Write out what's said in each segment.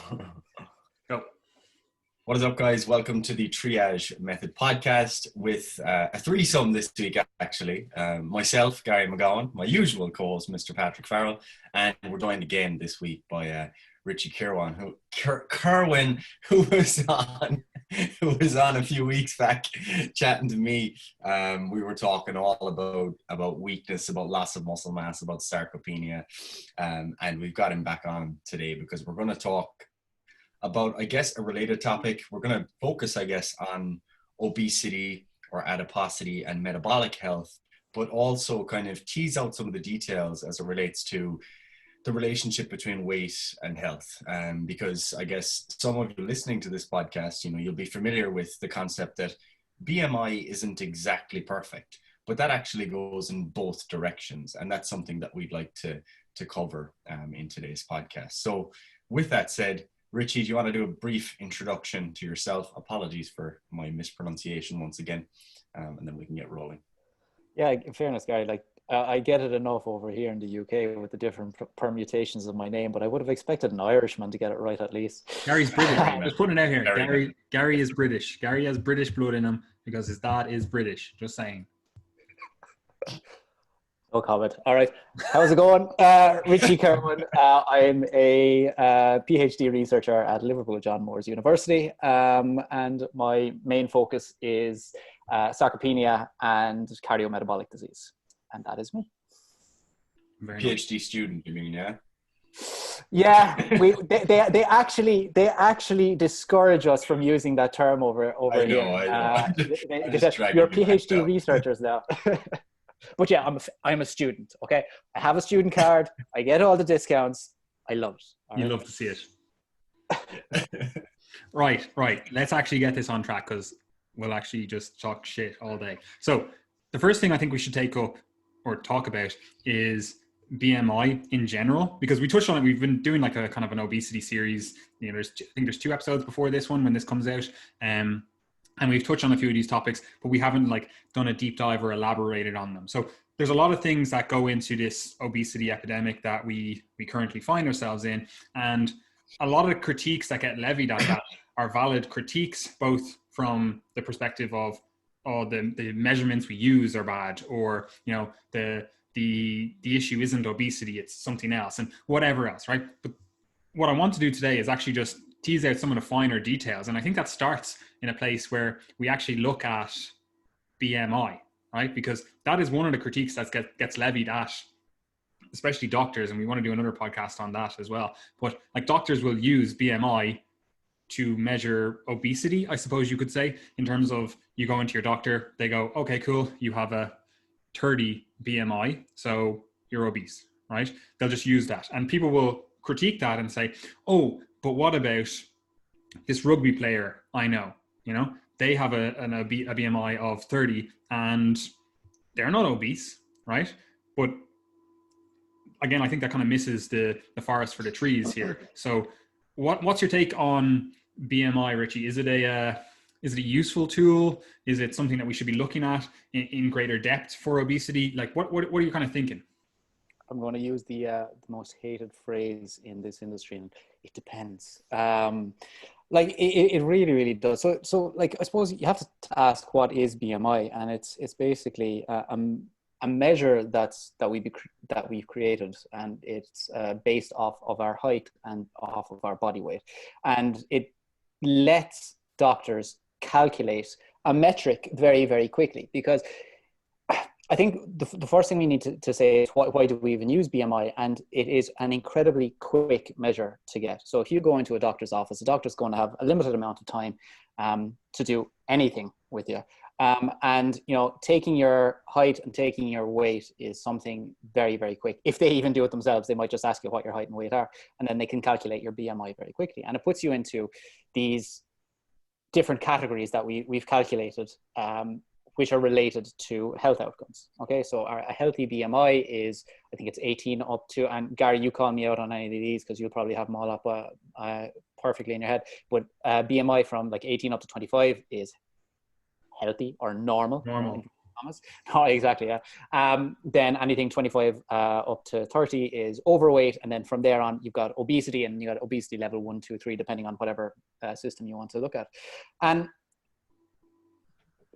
Go. What is up, guys? Welcome to the Triage Method podcast with a threesome this week, actually. Myself, Gary McGowan, my usual co-host, Mr. Patrick Farrell, and we're joined again this week by Richie Kirwan, Kirwan, who was on a few weeks back chatting to me. We were talking all about weakness, about loss of muscle mass, about sarcopenia, and we've got him back on today because we're going to talk about, I guess, a related topic. We're going to focus, I guess, on obesity or adiposity and metabolic health, but also kind of tease out some of the details as it relates to the relationship between weight and health. Because I guess some of you listening to this podcast, you'll be familiar with the concept that BMI isn't exactly perfect, but that actually goes in both directions. And that's something that we'd like to cover in today's podcast. So with that said, Richie, do you want to do a brief introduction to yourself? Apologies for my mispronunciation once again, and then we can get rolling. Yeah, in fairness, Gary, I get it enough over here in the UK with the different permutations of my name, but I would have expected an Irishman to get it right at least. Gary's British. Just putting it out here. Gary is British. Gary has British blood in him because his dad is British. Just saying. No comment. All right. How's it going? Richie Kirwan. I'm a PhD researcher at Liverpool John Moores University. And my main focus is sarcopenia and cardiometabolic disease. And that is me. Very PhD nice. Student, you mean, yeah? Yeah, they actually discourage us from using that term over here. I know. They said, you're PhD researchers now. But yeah, I'm a student, okay? I have a student card. I get all the discounts. I love it. You love to see it. Right. Let's actually get this on track because we'll actually just talk shit all day. So the first thing I think we should take up or talk about is BMI in general, because we touched on it. We've been doing like a kind of an obesity series. I think there's 2 episodes before this one when this comes out. And we've touched on a few of these topics, but we haven't done a deep dive or elaborated on them. So there's a lot of things that go into this obesity epidemic that we currently find ourselves in. And a lot of critiques that get levied at that are valid critiques, both from the perspective of, the measurements we use are bad, or, the issue isn't obesity, it's something else and whatever else, right? But what I want to do today is actually just tease out some of the finer details. And I think that starts in a place where we actually look at BMI, right? Because that is one of the critiques that gets levied at, especially doctors. And we want to do another podcast on that as well. But doctors will use BMI to measure obesity, I suppose you could say, in terms of you go into your doctor, they go, okay, cool, you have a 30 BMI, so you're obese, right? They'll just use that. And people will critique that and say, oh, but what about this rugby player I know? They have a BMI of 30 and they're not obese, right? But again, I think that kind of misses the forest for the trees here. So what's your take on BMI, Richie? Is it a useful tool? Is it something that we should be looking at in greater depth for obesity? What are you kind of thinking? I'm going to use the most hated phrase in this industry, and it depends. It really, really does. So I suppose you have to ask, what is BMI? And it's basically a measure that we've created, and it's based off of our height and off of our body weight, and it lets doctors calculate a metric very, very quickly. Because I think the first thing we need to say is why do we even use BMI? And it is an incredibly quick measure to get. So if you go into a doctor's office, the doctor's going to have a limited amount of time to do anything with you. And taking your height and taking your weight is something very, very quick. If they even do it themselves, they might just ask you what your height and weight are, and then they can calculate your BMI very quickly. And it puts you into these different categories that we've calculated, which are related to health outcomes. Okay, so a healthy BMI is, I think it's 18 up to, and Gary, you call me out on any of these because you'll probably have them all up perfectly in your head, but BMI from 18 up to 25 is healthy or normal. Thomas. No, exactly. Yeah. Then anything 25 up to 30 is overweight, and then from there on, you've got obesity, and you got obesity level 1, 2, 3, depending on whatever system you want to look at. And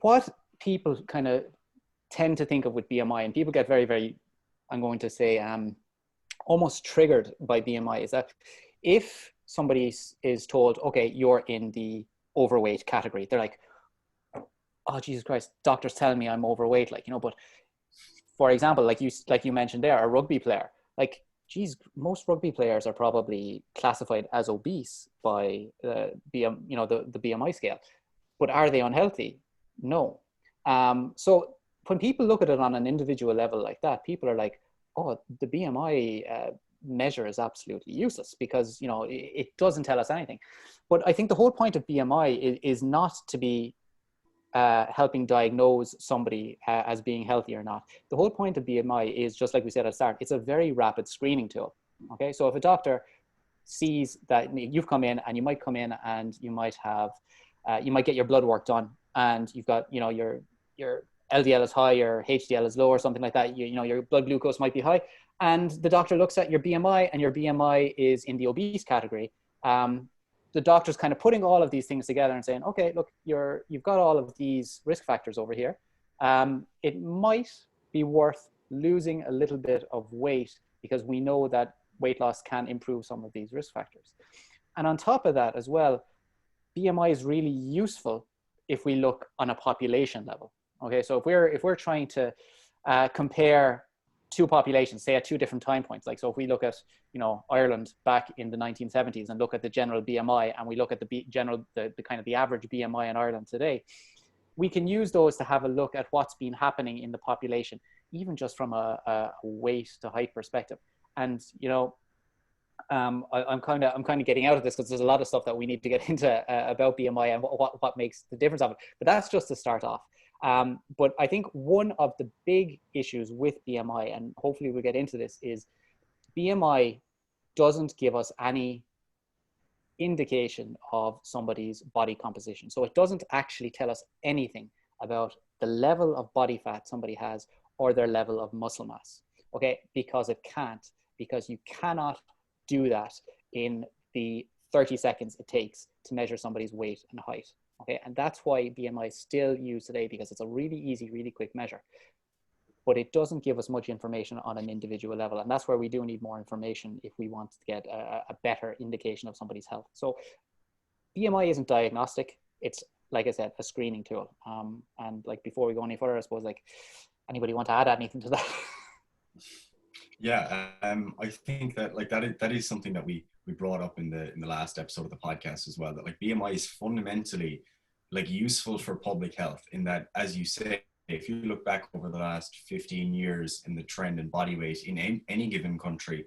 what people kind of tend to think of with BMI, and people get very, very, I'm going to say, almost triggered by BMI, is that if somebody is told, okay, you're in the overweight category, they're like, oh, Jesus Christ, doctor's telling me I'm overweight, like, you know. But for example, like you mentioned there, a rugby player, like, geez, most rugby players are probably classified as obese by the BMI scale, but are they unhealthy? No. So when people look at it on an individual level like that, people are like, oh, the BMI measure is absolutely useless because, you know, it doesn't tell us anything. But I think the whole point of BMI is not to be helping diagnose somebody as being healthy or not. The whole point of BMI is, just like we said at the start, it's a very rapid screening tool. Okay, so if a doctor sees that you've come in, and you might come in and you might have, you might get your blood work done, and you've got, you know, your LDL is high, your HDL is low, or something like that. You know, your blood glucose might be high, and the doctor looks at your BMI, and your BMI is in the obese category. The doctor's kind of putting all of these things together and saying, okay, look, you've got all of these risk factors over here. It might be worth losing a little bit of weight because we know that weight loss can improve some of these risk factors. And on top of that as well, BMI is really useful if we look on a population level. Okay, so if we're trying to compare two populations, say at two different time points, like, so if we look at, you know, Ireland back in the 1970s and look at the general BMI, and we look at the kind of the average BMI in Ireland today, we can use those to have a look at what's been happening in the population, even just from a weight to height perspective. And, you know, I'm kind of getting out of this because there's a lot of stuff that we need to get into about BMI and what makes the difference of it. But that's just to start off. But I think one of the big issues with BMI, and hopefully we'll get into this, is BMI doesn't give us any indication of somebody's body composition. So it doesn't actually tell us anything about the level of body fat somebody has or their level of muscle mass. Okay, because it can't, because you cannot do that in the 30 seconds it takes to measure somebody's weight and height. Okay, and that's why BMI is still used today, because it's a really easy, really quick measure. But it doesn't give us much information on an individual level. And that's where we do need more information if we want to get a better indication of somebody's health. So BMI isn't diagnostic. It's, like I said, a screening tool. And like, before we go any further, I suppose, like, anybody want to add anything to that? Yeah, I think that, like, that is something that we brought up in the last episode of the podcast as well, that, like, BMI is fundamentally, like, useful for public health, in that, as you say, if you look back over the last 15 years in the trend in body weight in any given country,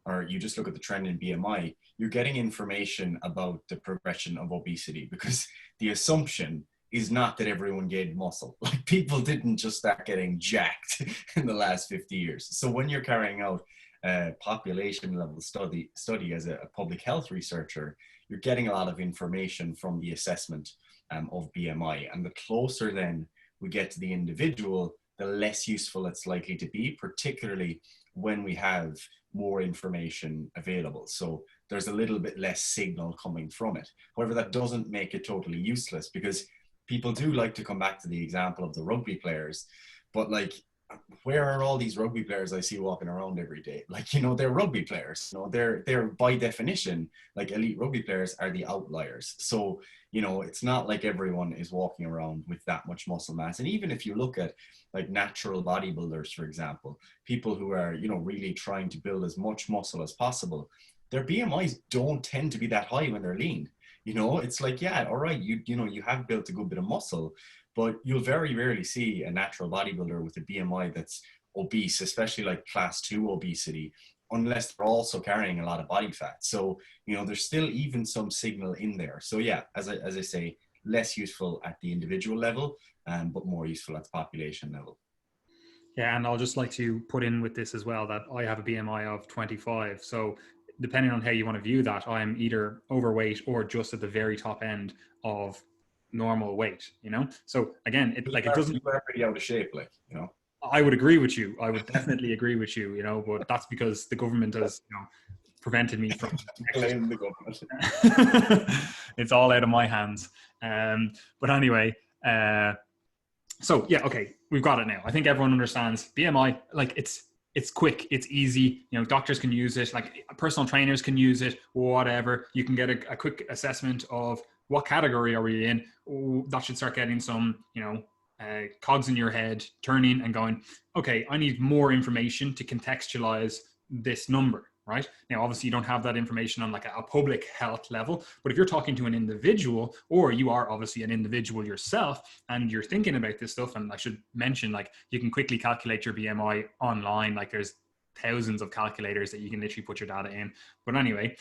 or you just look at the trend in BMI, you're getting information about the progression of obesity, because the assumption is not that everyone gained muscle. Like, people didn't just start getting jacked in the last 50 years. So when you're carrying out a population level study as a public health researcher, you're getting a lot of information from the assessment of BMI. And the closer then we get to the individual, the less useful it's likely to be, particularly when we have more information available. So there's a little bit less signal coming from it. However, that doesn't make it totally useless, because people do like to come back to the example of the rugby players, but, like, where are all these rugby players I see walking around every day? Like, you know, they're rugby players. You know, they're by definition, like, elite rugby players are the outliers. So, you know, it's not like everyone is walking around with that much muscle mass. And even if you look at, like, natural bodybuilders, for example, people who are, you know, really trying to build as much muscle as possible, their BMIs don't tend to be that high when they're lean. You know, it's like, yeah, all right, you know, you have built a good bit of muscle, but you'll very rarely see a natural bodybuilder with a BMI that's obese, especially like class 2 obesity, unless they're also carrying a lot of body fat. So, you know, there's still even some signal in there. So yeah, as I say, less useful at the individual level, but more useful at the population level. Yeah, and I'll just like to put in with this as well that I have a BMI of 25. So depending on how you want to view that, I'm either overweight or just at the very top end of normal weight, you know? So again, it doesn't, you are pretty out of shape, like, you know. I would agree with you. I would definitely agree with you, you know, but that's because the government has, you know, prevented me from Blame the government. it's all out of my hands. But anyway, so yeah, okay, we've got it now. I think everyone understands BMI. Like it's quick, it's easy. You know, doctors can use it, like personal trainers can use it, whatever. You can get a quick assessment of what category are we in. Ooh, that should start getting some, you know, cogs in your head turning and going, okay, I need more information to contextualize this number. Right now, obviously, you don't have that information on like a public health level, but if you're talking to an individual, or you are obviously an individual yourself, and you're thinking about this stuff, and I should mention, like, you can quickly calculate your BMI online. Like, there's thousands of calculators that you can literally put your data in. But anyway,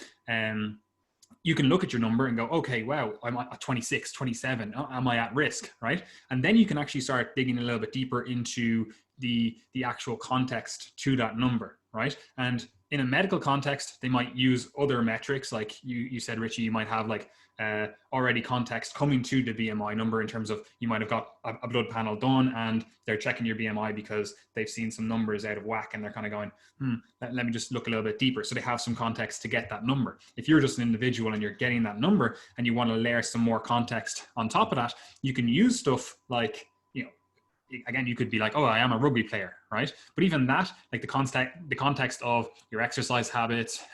you can look at your number and go, okay, wow, I'm at 26, 27. Am I at risk, right? And then you can actually start digging a little bit deeper into the actual context to that number, right? And in a medical context, they might use other metrics. Like you said, Richie, you might have like already context coming to the BMI number in terms of you might have got a blood panel done and they're checking your BMI because they've seen some numbers out of whack and they're kind of going, let me just look a little bit deeper. So they have some context to get that number. If you're just an individual and you're getting that number and you want to layer some more context on top of that, you can use stuff like, you know, again, you could be like, oh, I am a rugby player, right? But even that, like the context of your exercise habits,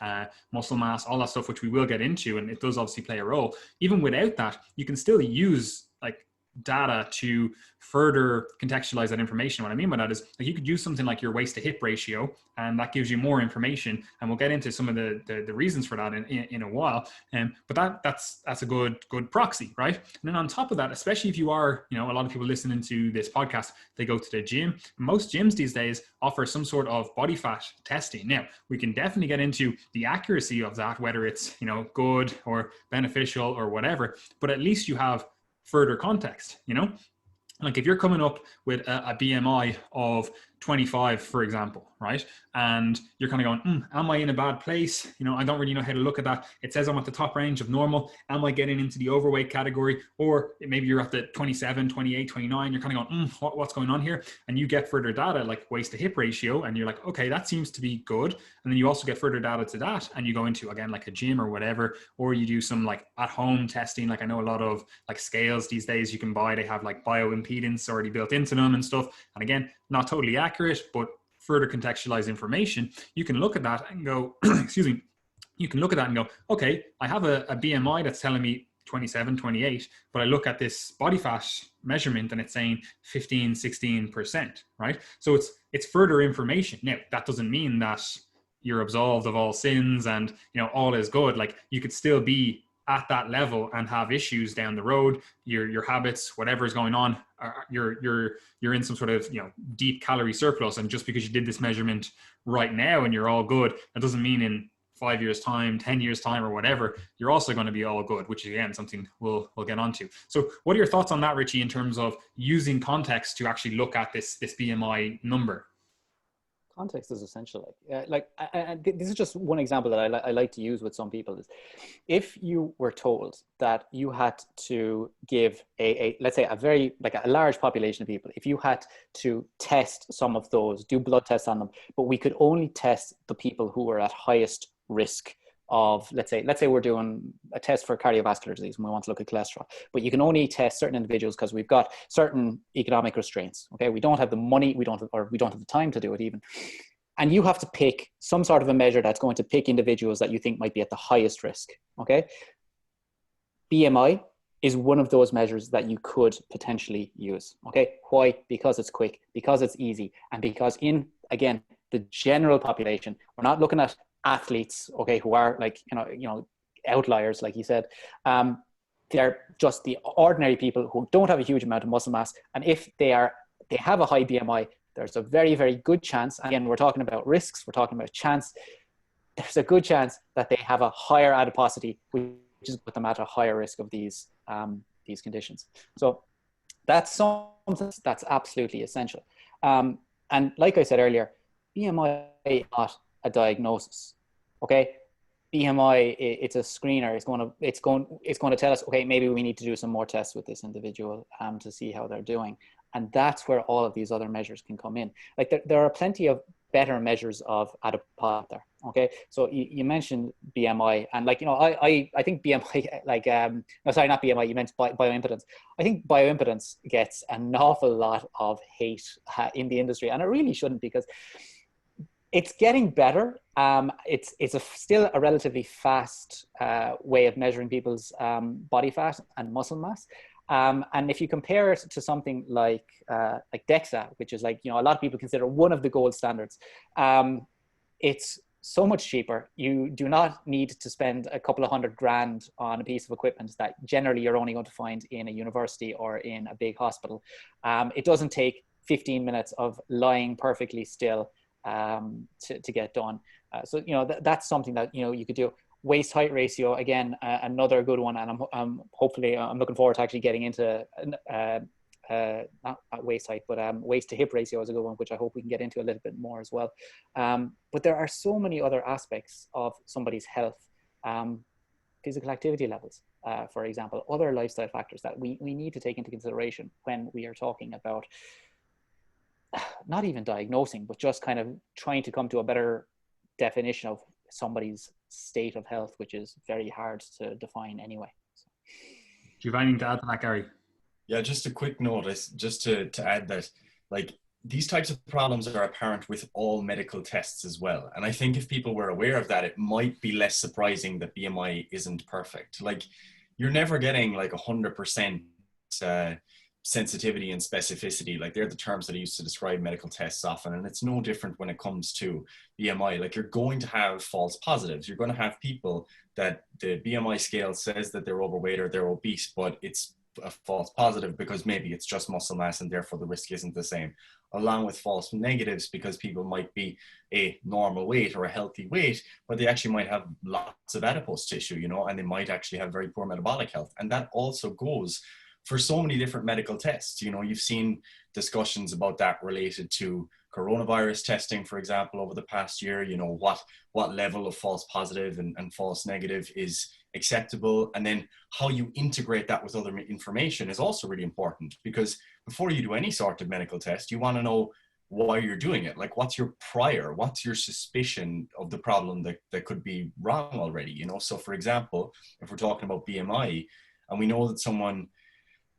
muscle mass, all that stuff, which we will get into, and it does obviously play a role. Even without that, you can still use like data to further contextualize that information. What I mean by that is, like, you could use something like your waist to hip ratio, and that gives you more information. And we'll get into some of the reasons for that in a while. But that's a good proxy, right? And then on top of that, especially if you are, you know, a lot of people listening to this podcast, they go to the gym. Most gyms these days offer some sort of body fat testing. Now, we can definitely get into the accuracy of that, whether it's, you know, good or beneficial or whatever, but at least you have further context, you know? Like if you're coming up with a BMI of 25, for example, right? And you're kind of going, am I in a bad place? You know, I don't really know how to look at that. It says I'm at the top range of normal. Am I getting into the overweight category? Or maybe you're at the 27, 28, 29. You're kind of going, what's going on here? And you get further data like waist to hip ratio. And you're like, okay, that seems to be good. And then you also get further data to that. And you go into, again, like a gym or whatever, or you do some like at home testing. Like I know a lot of like scales these days you can buy, they have like bioimpedance already built into them and stuff. And again, not totally accurate, but further contextualized information. You can look at that and go, excuse me, you can look at that and go, okay, I have a BMI that's telling me 27, 28, but I look at this body fat measurement and it's saying 15, 16%, right? So it's further information. Now, that doesn't mean that you're absolved of all sins and, you know, all is good. Like you could still be at that level and have issues down the road. Your habits, whatever is going on, you're in some sort of, you know, deep calorie surplus. And just because you did this measurement right now and you're all good, that doesn't mean in 5 years time, 10 years time or whatever, you're also going to be all good, which is again, something we'll get onto. So what are your thoughts on that, Richie, in terms of using context to actually look at this BMI number? Context is essential. This is just one example that I like to use with some people. Is if you were told that you had to give let's say a large population of people, if you had to test some of those, do blood tests on them, but we could only test the people who were at highest risk of, let's say we're doing a test for cardiovascular disease and we want to look at cholesterol, but you can only test certain individuals because we've got certain economic restraints. Okay, we don't have the money, we don't have the time to do it even. And you have to pick some sort of a measure that's going to pick individuals that you think might be at the highest risk. Okay, BMI is one of those measures that you could potentially use. Okay, why? Because it's quick, because it's easy, and because in, again, the general population, we're not looking at athletes, okay, who are like, you know, outliers, like you said. They're just the ordinary people who don't have a huge amount of muscle mass. And if they have a high BMI, there's a very, very good chance. Again, we're talking about risks, we're talking about chance. There's a good chance that they have a higher adiposity, which is put them at a higher risk of these conditions. So that's something that's absolutely essential. And like I said earlier, BMI is not a diagnosis. Okay, BMI, it's a screener. It's going to tell us, okay, maybe we need to do some more tests with this individual to see how they're doing. And that's where all of these other measures can come in. Like there are plenty of better measures of adiposity there. Okay, so you mentioned BMI, and like, you know, I think BMI, like no, sorry, not BMI, you meant bioimpedance. I think bioimpedance gets an awful lot of hate in the industry, and it really shouldn't, because it's getting better. It's still a relatively fast way of measuring people's body fat and muscle mass. And if you compare it to something like DEXA, which is, like, you know, a lot of people consider one of the gold standards, it's so much cheaper. You do not need to spend a couple of $100,000 on a piece of equipment that generally you're only going to find in a university or in a big hospital. It doesn't take 15 minutes of lying perfectly still to get done. So, you know, that's something that, you know, you could do. Waist height ratio, again, another good one, and I'm looking forward to actually getting into not waist height, but waist to hip ratio is a good one, which I hope we can get into a little bit more as well. But there are so many other aspects of somebody's health, physical activity levels, for example, other lifestyle factors that we need to take into consideration when we are talking about not even diagnosing, but just kind of trying to come to a better definition of somebody's state of health, which is very hard to define anyway. So. Do you have anything to add to that, Gary? Yeah, just a quick note, just to add that, like, these types of problems are apparent with all medical tests as well. And I think if people were aware of that, it might be less surprising that BMI isn't perfect. Like, you're never getting like 100% sensitivity and specificity. Like, they're the terms that are used to describe medical tests often, and it's no different when it comes to BMI. Like, you're going to have false positives. You're going to have people that the BMI scale says that they're overweight or they're obese, but it's a false positive because maybe it's just muscle mass and therefore the risk isn't the same, along with false negatives because people might be a normal weight or a healthy weight, but they actually might have lots of adipose tissue, you know, and they might actually have very poor metabolic health. And that also goes for so many different medical tests. You know, you've seen discussions about that related to coronavirus testing, for example, over the past year. You know, what level of false positive and false negative is acceptable, and then how you integrate that with other information is also really important, because before you do any sort of medical test, you want to know why you're doing it. Like, what's your suspicion of the problem that could be wrong already, you know? So for example, if we're talking about BMI and we know that someone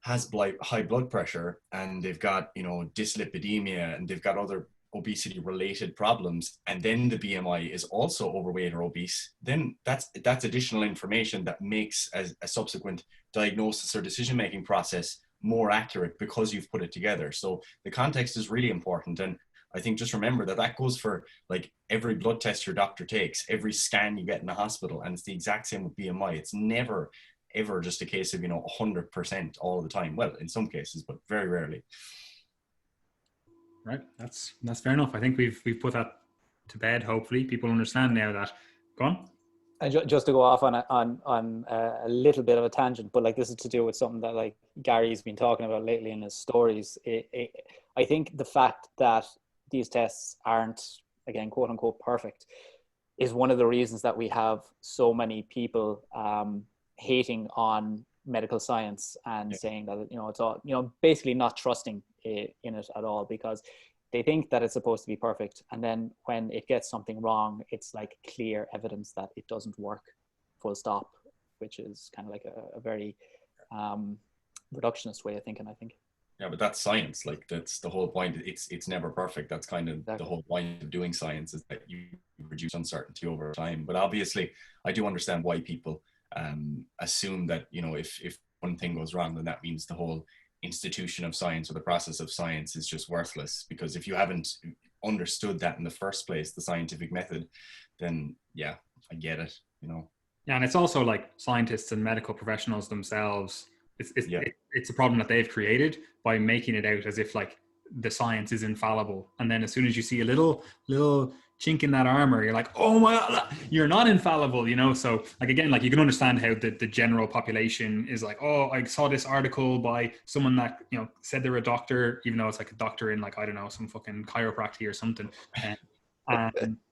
has high blood pressure and they've got, you know, dyslipidemia and they've got other obesity related problems, and then the BMI is also overweight or obese, then that's additional information that makes a subsequent diagnosis or decision making process more accurate because you've put it together. So the context is really important. And I think just remember that goes for like every blood test your doctor takes, every scan you get in the hospital, and it's the exact same with BMI. It's never ever just a case of, you know, 100% all the time. Well, in some cases, but very rarely. Right, that's fair enough. I think we've put that to bed. Hopefully, people understand now that. Go on. And just to go off on a little bit of a tangent, but like, this is to do with something that like Gary's been talking about lately in his stories. I think the fact that these tests aren't, again, quote unquote, perfect, is one of the reasons that we have so many people hating on medical science and saying that, you know, it's all, you know, basically not trusting in it at all, because they think that it's supposed to be perfect, and then when it gets something wrong, it's like clear evidence that it doesn't work, full stop, which is kind of like a very reductionist way of thinking, I think. Yeah, but that's science. Like, that's the whole point. It's never perfect. That's kind of exactly the whole point of doing science, is that you reduce uncertainty over time. But obviously, I do understand why people assume that, you know, if one thing goes wrong, then that means the whole institution of science or the process of science is just worthless. Because if you haven't understood that in the first place, the scientific method, then yeah, I get it, you know. Yeah, and it's also like scientists and medical professionals themselves, it's a problem that they've created by making it out as if like the science is infallible, and then as soon as you see a little chink in that armor, you're like, oh my God, you're not infallible, you know? So like, again, like, you can understand how the general population is like, oh, I saw this article by someone that, you know, said they're a doctor, even though it's like a doctor in like, I don't know, some fucking chiropractic or something.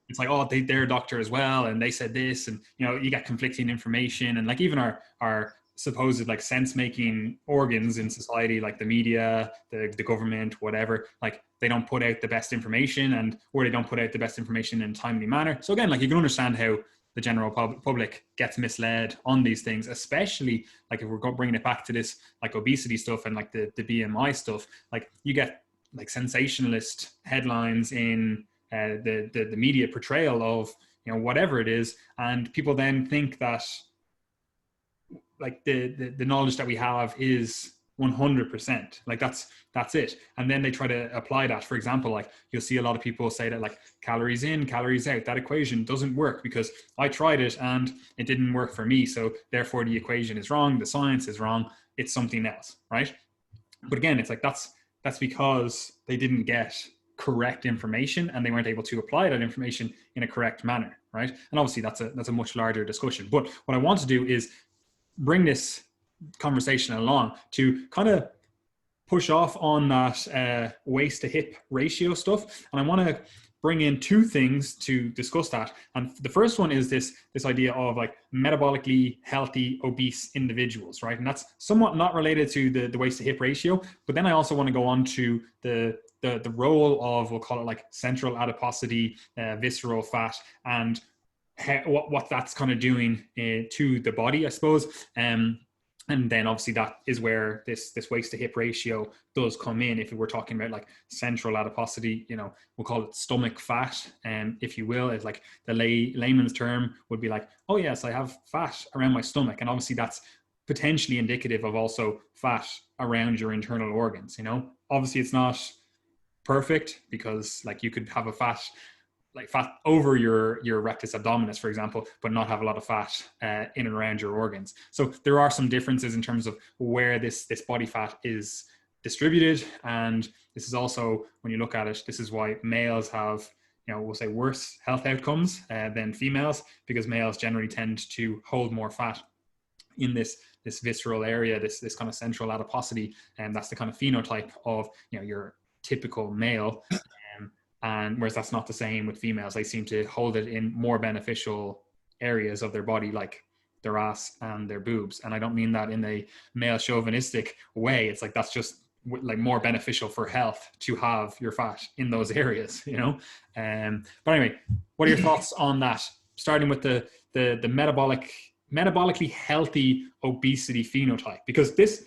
it's like, oh, they're a doctor as well, and they said this, and you know, you get conflicting information, and like even our supposed like sense-making organs in society, like the media, the government, whatever, like they don't put out the best information, or they don't put out the best information in a timely manner. So again, like you can understand how the general public gets misled on these things, especially like if we're bringing it back to this like obesity stuff and like the BMI stuff. Like you get like sensationalist headlines in the media portrayal of, you know, whatever it is, and people then think that like the knowledge that we have is 100%, like that's it, and then they try to apply that. For example, like you'll see a lot of people say that like calories in, calories out, that equation doesn't work because I tried it and it didn't work for me, so therefore the equation is wrong, the science is wrong, it's something else, right? But again, it's like that's because they didn't get correct information and they weren't able to apply that information in a correct manner, right? And obviously that's a much larger discussion. But what I want to do is bring this conversation along to kind of push off on that waist to hip ratio stuff. And I want to bring in two things to discuss that. And the first one is this idea of like metabolically healthy obese individuals, right? And that's somewhat not related to the waist to hip ratio, but then I also want to go on to the role of, we'll call it like central adiposity, visceral fat, and what that's kind of doing to the body, I suppose. And then obviously that is where this waist to hip ratio does come in. If we're talking about like central adiposity, you know, we'll call it stomach fat, if you will. It's like the layman's term would be like, oh yes, I have fat around my stomach. And obviously that's potentially indicative of also fat around your internal organs, you know. Obviously it's not perfect, because like you could have a fat over your rectus abdominis, for example, but not have a lot of fat in and around your organs. So there are some differences in terms of where this body fat is distributed. And this is also, when you look at it, this is why males have, you know, we'll say worse health outcomes than females, because males generally tend to hold more fat in this visceral area, this kind of central adiposity. And that's the kind of phenotype of, you know, your typical male. And whereas that's not the same with females. They seem to hold it in more beneficial areas of their body, like their ass and their boobs. And I don't mean that in a male chauvinistic way. It's like, that's just like more beneficial for health to have your fat in those areas, you know? But anyway, what are your thoughts on that? Starting with the metabolically healthy obesity phenotype, because this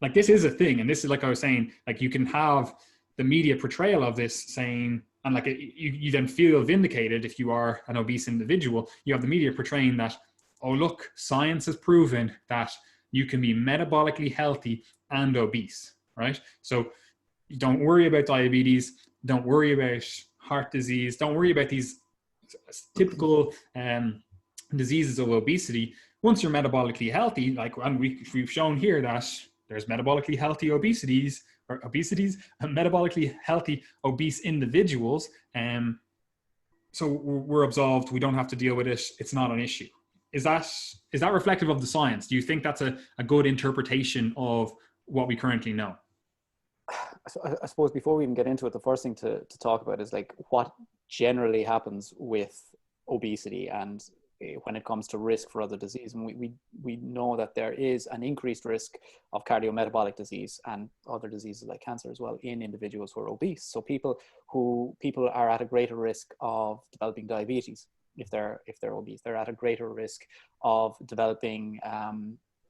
is a thing. And this is, like I was saying, like you can have the media portrayal of this saying, and like you then feel vindicated if you are an obese individual. You have the media portraying that, oh look, science has proven that you can be metabolically healthy and obese, right? So don't worry about diabetes, don't worry about heart disease, don't worry about these typical diseases of obesity. Once you're metabolically healthy, like, and we've shown here that there's metabolically healthy obesities and metabolically healthy obese individuals. So we're absolved. We don't have to deal with it. It's not an issue. Is that reflective of the science? Do you think that's a good interpretation of what we currently know? I suppose before we even get into it, the first thing to talk about is like what generally happens with obesity and when it comes to risk for other disease. And we know that there is an increased risk of cardiometabolic disease and other diseases like cancer as well in individuals who are obese. So people are at a greater risk of developing diabetes if they're obese. They're at a greater risk of developing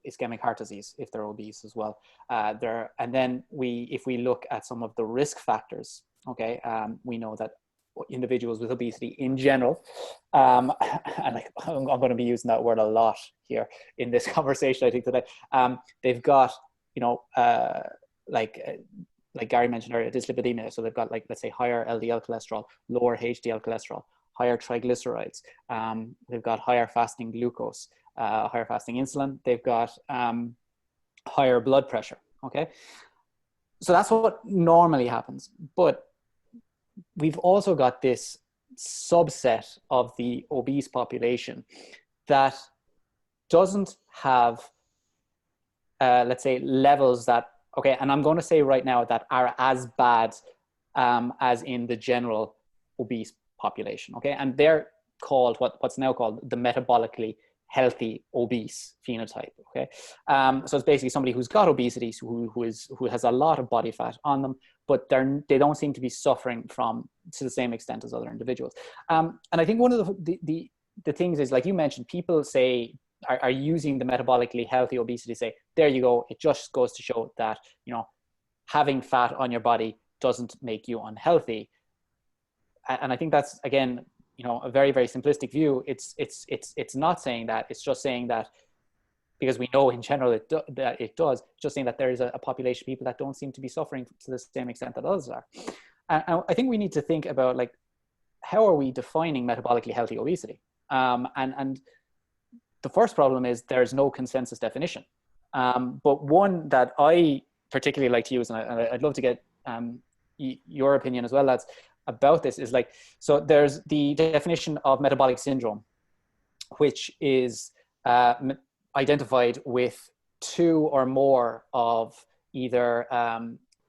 ischemic heart disease if they're obese as well. And then if we look at some of the risk factors, okay, we know that individuals with obesity in general, and I'm going to be using that word a lot here in this conversation, I think today, they've got, you know, like Gary mentioned earlier, dyslipidemia. So they've got, like, let's say higher LDL cholesterol, lower HDL cholesterol, higher triglycerides. They've got higher fasting glucose, higher fasting insulin. They've got higher blood pressure. Okay. So that's what normally happens. But we've also got this subset of the obese population that doesn't have, let's say, levels that, okay, and I'm going to say right now that are as bad as in the general obese population, okay? And they're called what's now called the metabolically healthy obese phenotype, okay? So it's basically somebody who's got obesity, who has a lot of body fat on them, but they don't seem to be suffering from to the same extent as other individuals. And I think one of the things is, like you mentioned, people are using the metabolically healthy obesity to say, there you go, it just goes to show that, you know, having fat on your body doesn't make you unhealthy. And I think that's, again, you know, a very, very simplistic view. It's not saying that. It's just saying that, because we know in general that it does, just saying that there is a population of people that don't seem to be suffering to the same extent that others are. And I think we need to think about, like, how are we defining metabolically healthy obesity? And the first problem is there's no consensus definition. But one that I particularly like to use, and I'd love to get your opinion as well, lads, about this, is like, so there's the definition of metabolic syndrome, which is identified with two or more of either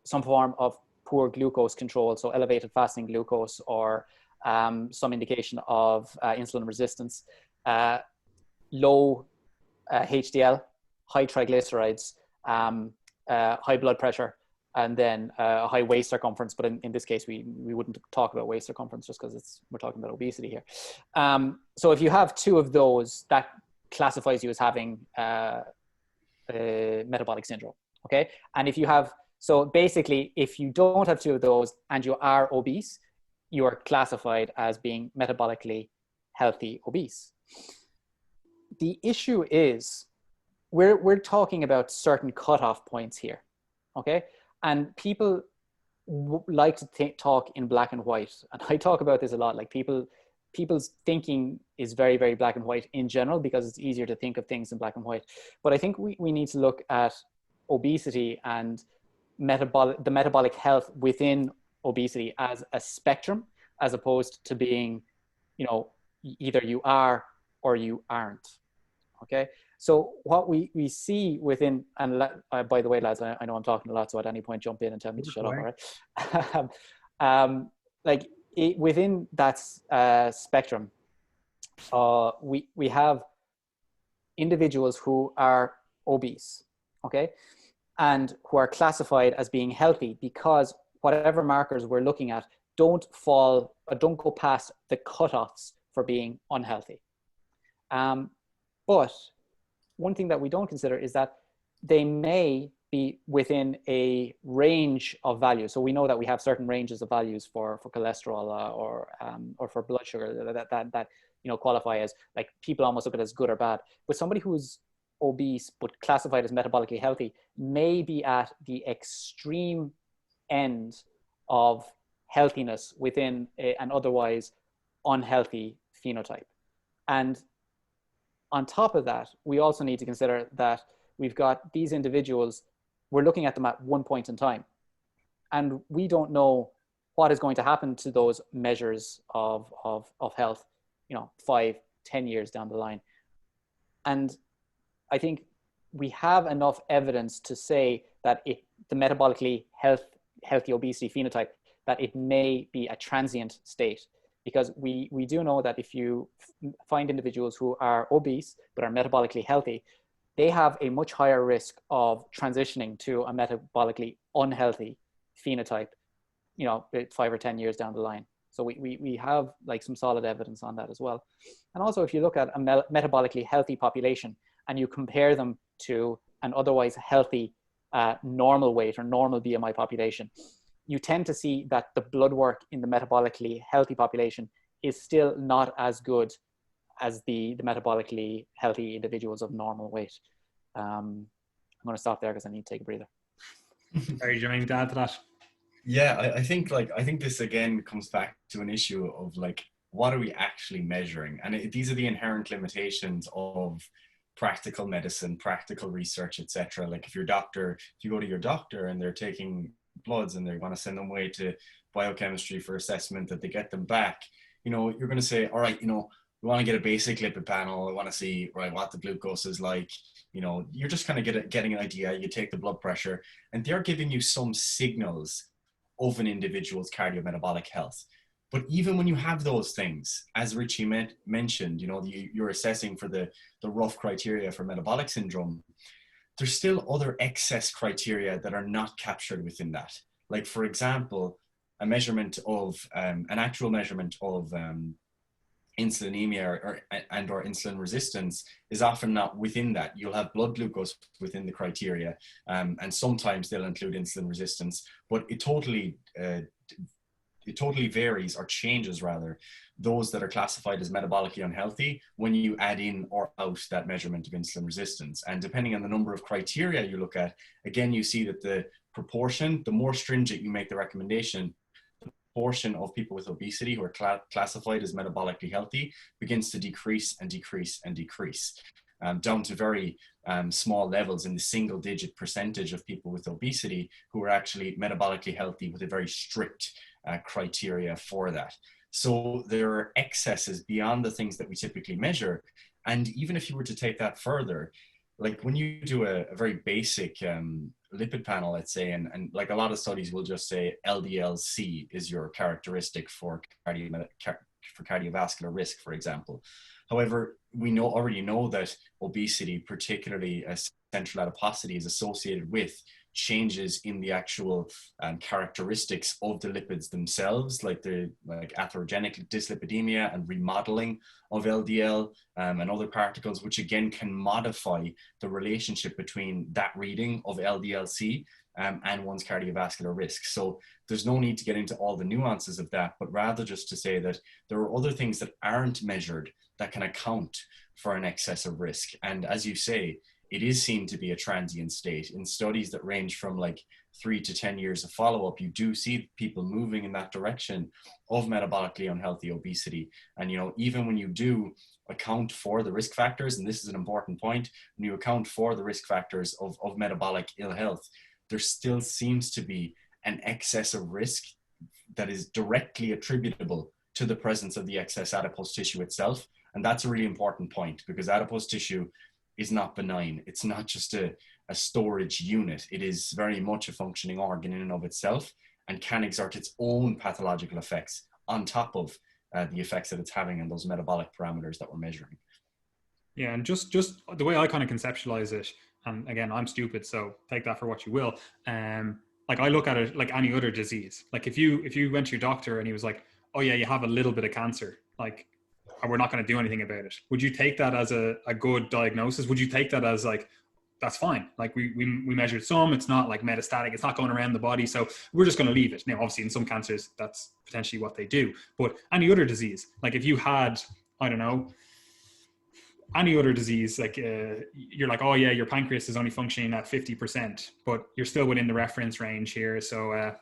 some form of poor glucose control, so elevated fasting glucose, or some indication of insulin resistance, low HDL, high triglycerides, high blood pressure, and then a high waist circumference. But in this case, we wouldn't talk about waist circumference just because we're talking about obesity here. So if you have two of those, that classifies you as having metabolic syndrome, okay? And if you have, so basically, if you don't have two of those and you are obese, you are classified as being metabolically healthy obese. The issue is we're talking about certain cutoff points here, okay? And people like to talk in black and white. And I talk about this a lot. Like, people's thinking is very, very black and white in general, because it's easier to think of things in black and white. But I think we need to look at obesity and the metabolic health within obesity as a spectrum, as opposed to being, you know, either you are or you aren't, okay? So what we see within, and by the way, lads, I know I'm talking a lot, so at any point jump in and tell me to shut up, all right? Within that spectrum, we have individuals who are obese, okay, and who are classified as being healthy because whatever markers we're looking at don't go past the cutoffs for being unhealthy. But one thing that we don't consider is that they may be within a range of values. So we know that we have certain ranges of values for cholesterol or for blood sugar that you know, qualify as, like, people almost look at it as good or bad. But somebody who's obese but classified as metabolically healthy may be at the extreme end of healthiness within an otherwise unhealthy phenotype. And on top of that, we also need to consider that we've got these individuals, we're looking at them at one point in time, and we don't know what is going to happen to those measures of health, you know, 5-10 years down the line. And I think we have enough evidence to say that the metabolically healthy obesity phenotype, that it may be a transient state. Because we do know that if you find individuals who are obese but are metabolically healthy, they have a much higher risk of transitioning to a metabolically unhealthy phenotype, you know, 5 or 10 years down the line. So we have, like, some solid evidence on that as well. And also, if you look at a metabolically healthy population and you compare them to an otherwise healthy normal weight or normal BMI population, you tend to see that the blood work in the metabolically healthy population is still not as good as the metabolically healthy individuals of normal weight. I'm going to stop there because I need to take a breather. Are you doing to add to that? Yeah, I think this again comes back to an issue of, like, what are we actually measuring? And these are the inherent limitations of practical medicine, practical research, etc. Like, if you go to your doctor and they're taking bloods and they want to send them away to biochemistry for assessment, that they get them back, you know, you're going to say, all right, you know, we want to get a basic lipid panel. I want to see, right, what the glucose is like. You know, you're just kind of getting an idea. You take the blood pressure, and they're giving you some signals of an individual's cardiometabolic health. But even when you have those things, as Richie mentioned, you know, you're assessing for the rough criteria for metabolic syndrome, there's still other excess criteria that are not captured within that. Like, for example, a measurement of, an actual measurement of insulinemia or insulin resistance is often not within that. You'll have blood glucose within the criteria, and sometimes they'll include insulin resistance, but it totally varies, or changes rather, those that are classified as metabolically unhealthy when you add in or out that measurement of insulin resistance. And depending on the number of criteria you look at, again, you see that the proportion, the more stringent you make the recommendation, the proportion of people with obesity who are classified as metabolically healthy begins to decrease and decrease and decrease, down to very small levels in the single digit percentage of people with obesity who are actually metabolically healthy with a very strict criteria for that. So there are excesses beyond the things that we typically measure. And even if you were to take that further, like when you do a very basic lipid panel, let's say, and like a lot of studies will just say LDL-C is your characteristic for cardiovascular risk, for example. However, we already know that obesity, particularly central adiposity, is associated with changes in the actual characteristics of the lipids themselves, like atherogenic dyslipidemia and remodeling of LDL and other particles, which again can modify the relationship between that reading of LDL-C and one's cardiovascular risk. So there's no need to get into all the nuances of that, but rather just to say that there are other things that aren't measured that can account for an excess of risk. And as you say, it is seen to be a transient state. In studies that range from like 3 to 10 years of follow-up, you do see people moving in that direction of metabolically unhealthy obesity. And, you know, even when you do account for the risk factors, and this is an important point, when you account for the risk factors of metabolic ill health, there still seems to be an excess of risk that is directly attributable to the presence of the excess adipose tissue itself. And that's a really important point, because adipose tissue is not benign. It's not just a storage unit. It is very much a functioning organ in and of itself, and can exert its own pathological effects on top of the effects that it's having on those metabolic parameters that we're measuring. Yeah, and just the way I kind of conceptualize it, and again, I'm stupid, so take that for what you will. Like I look at it like any other disease. Like if you went to your doctor and he was like, "Oh yeah, you have a little bit of cancer," like, we're not going to do anything about it. Would you take that as a good diagnosis? Would you take that as like, that's fine? Like we measured some, it's not like metastatic, it's not going around the body, so we're just going to leave it. Now, obviously in some cancers, that's potentially what they do. But any other disease, like if you had, I don't know, any other disease, like you're like, oh yeah, your pancreas is only functioning at 50%, but you're still within the reference range here. So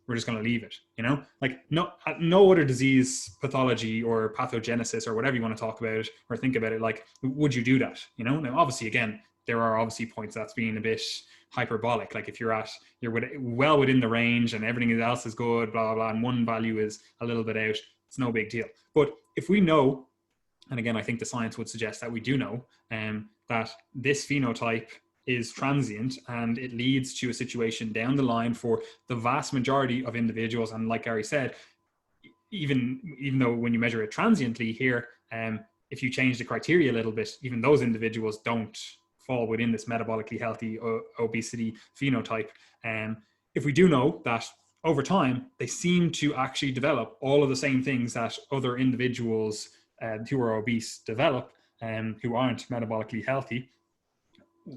we're just going to leave it, you know, like no other disease pathology or pathogenesis or whatever you want to talk about it or think about it. Like, would you do that? You know, now obviously, again, there are obviously points that's being a bit hyperbolic. Like if you're well within the range and everything else is good, blah, blah, blah, and one value is a little bit out, it's no big deal. But if we know, and again, I think the science would suggest that we do know that this phenotype is transient and it leads to a situation down the line for the vast majority of individuals. And like Gary said, even though when you measure it transiently here, if you change the criteria a little bit, even those individuals don't fall within this metabolically healthy obesity phenotype. If we do know that over time, they seem to actually develop all of the same things that other individuals who are obese develop, who aren't metabolically healthy,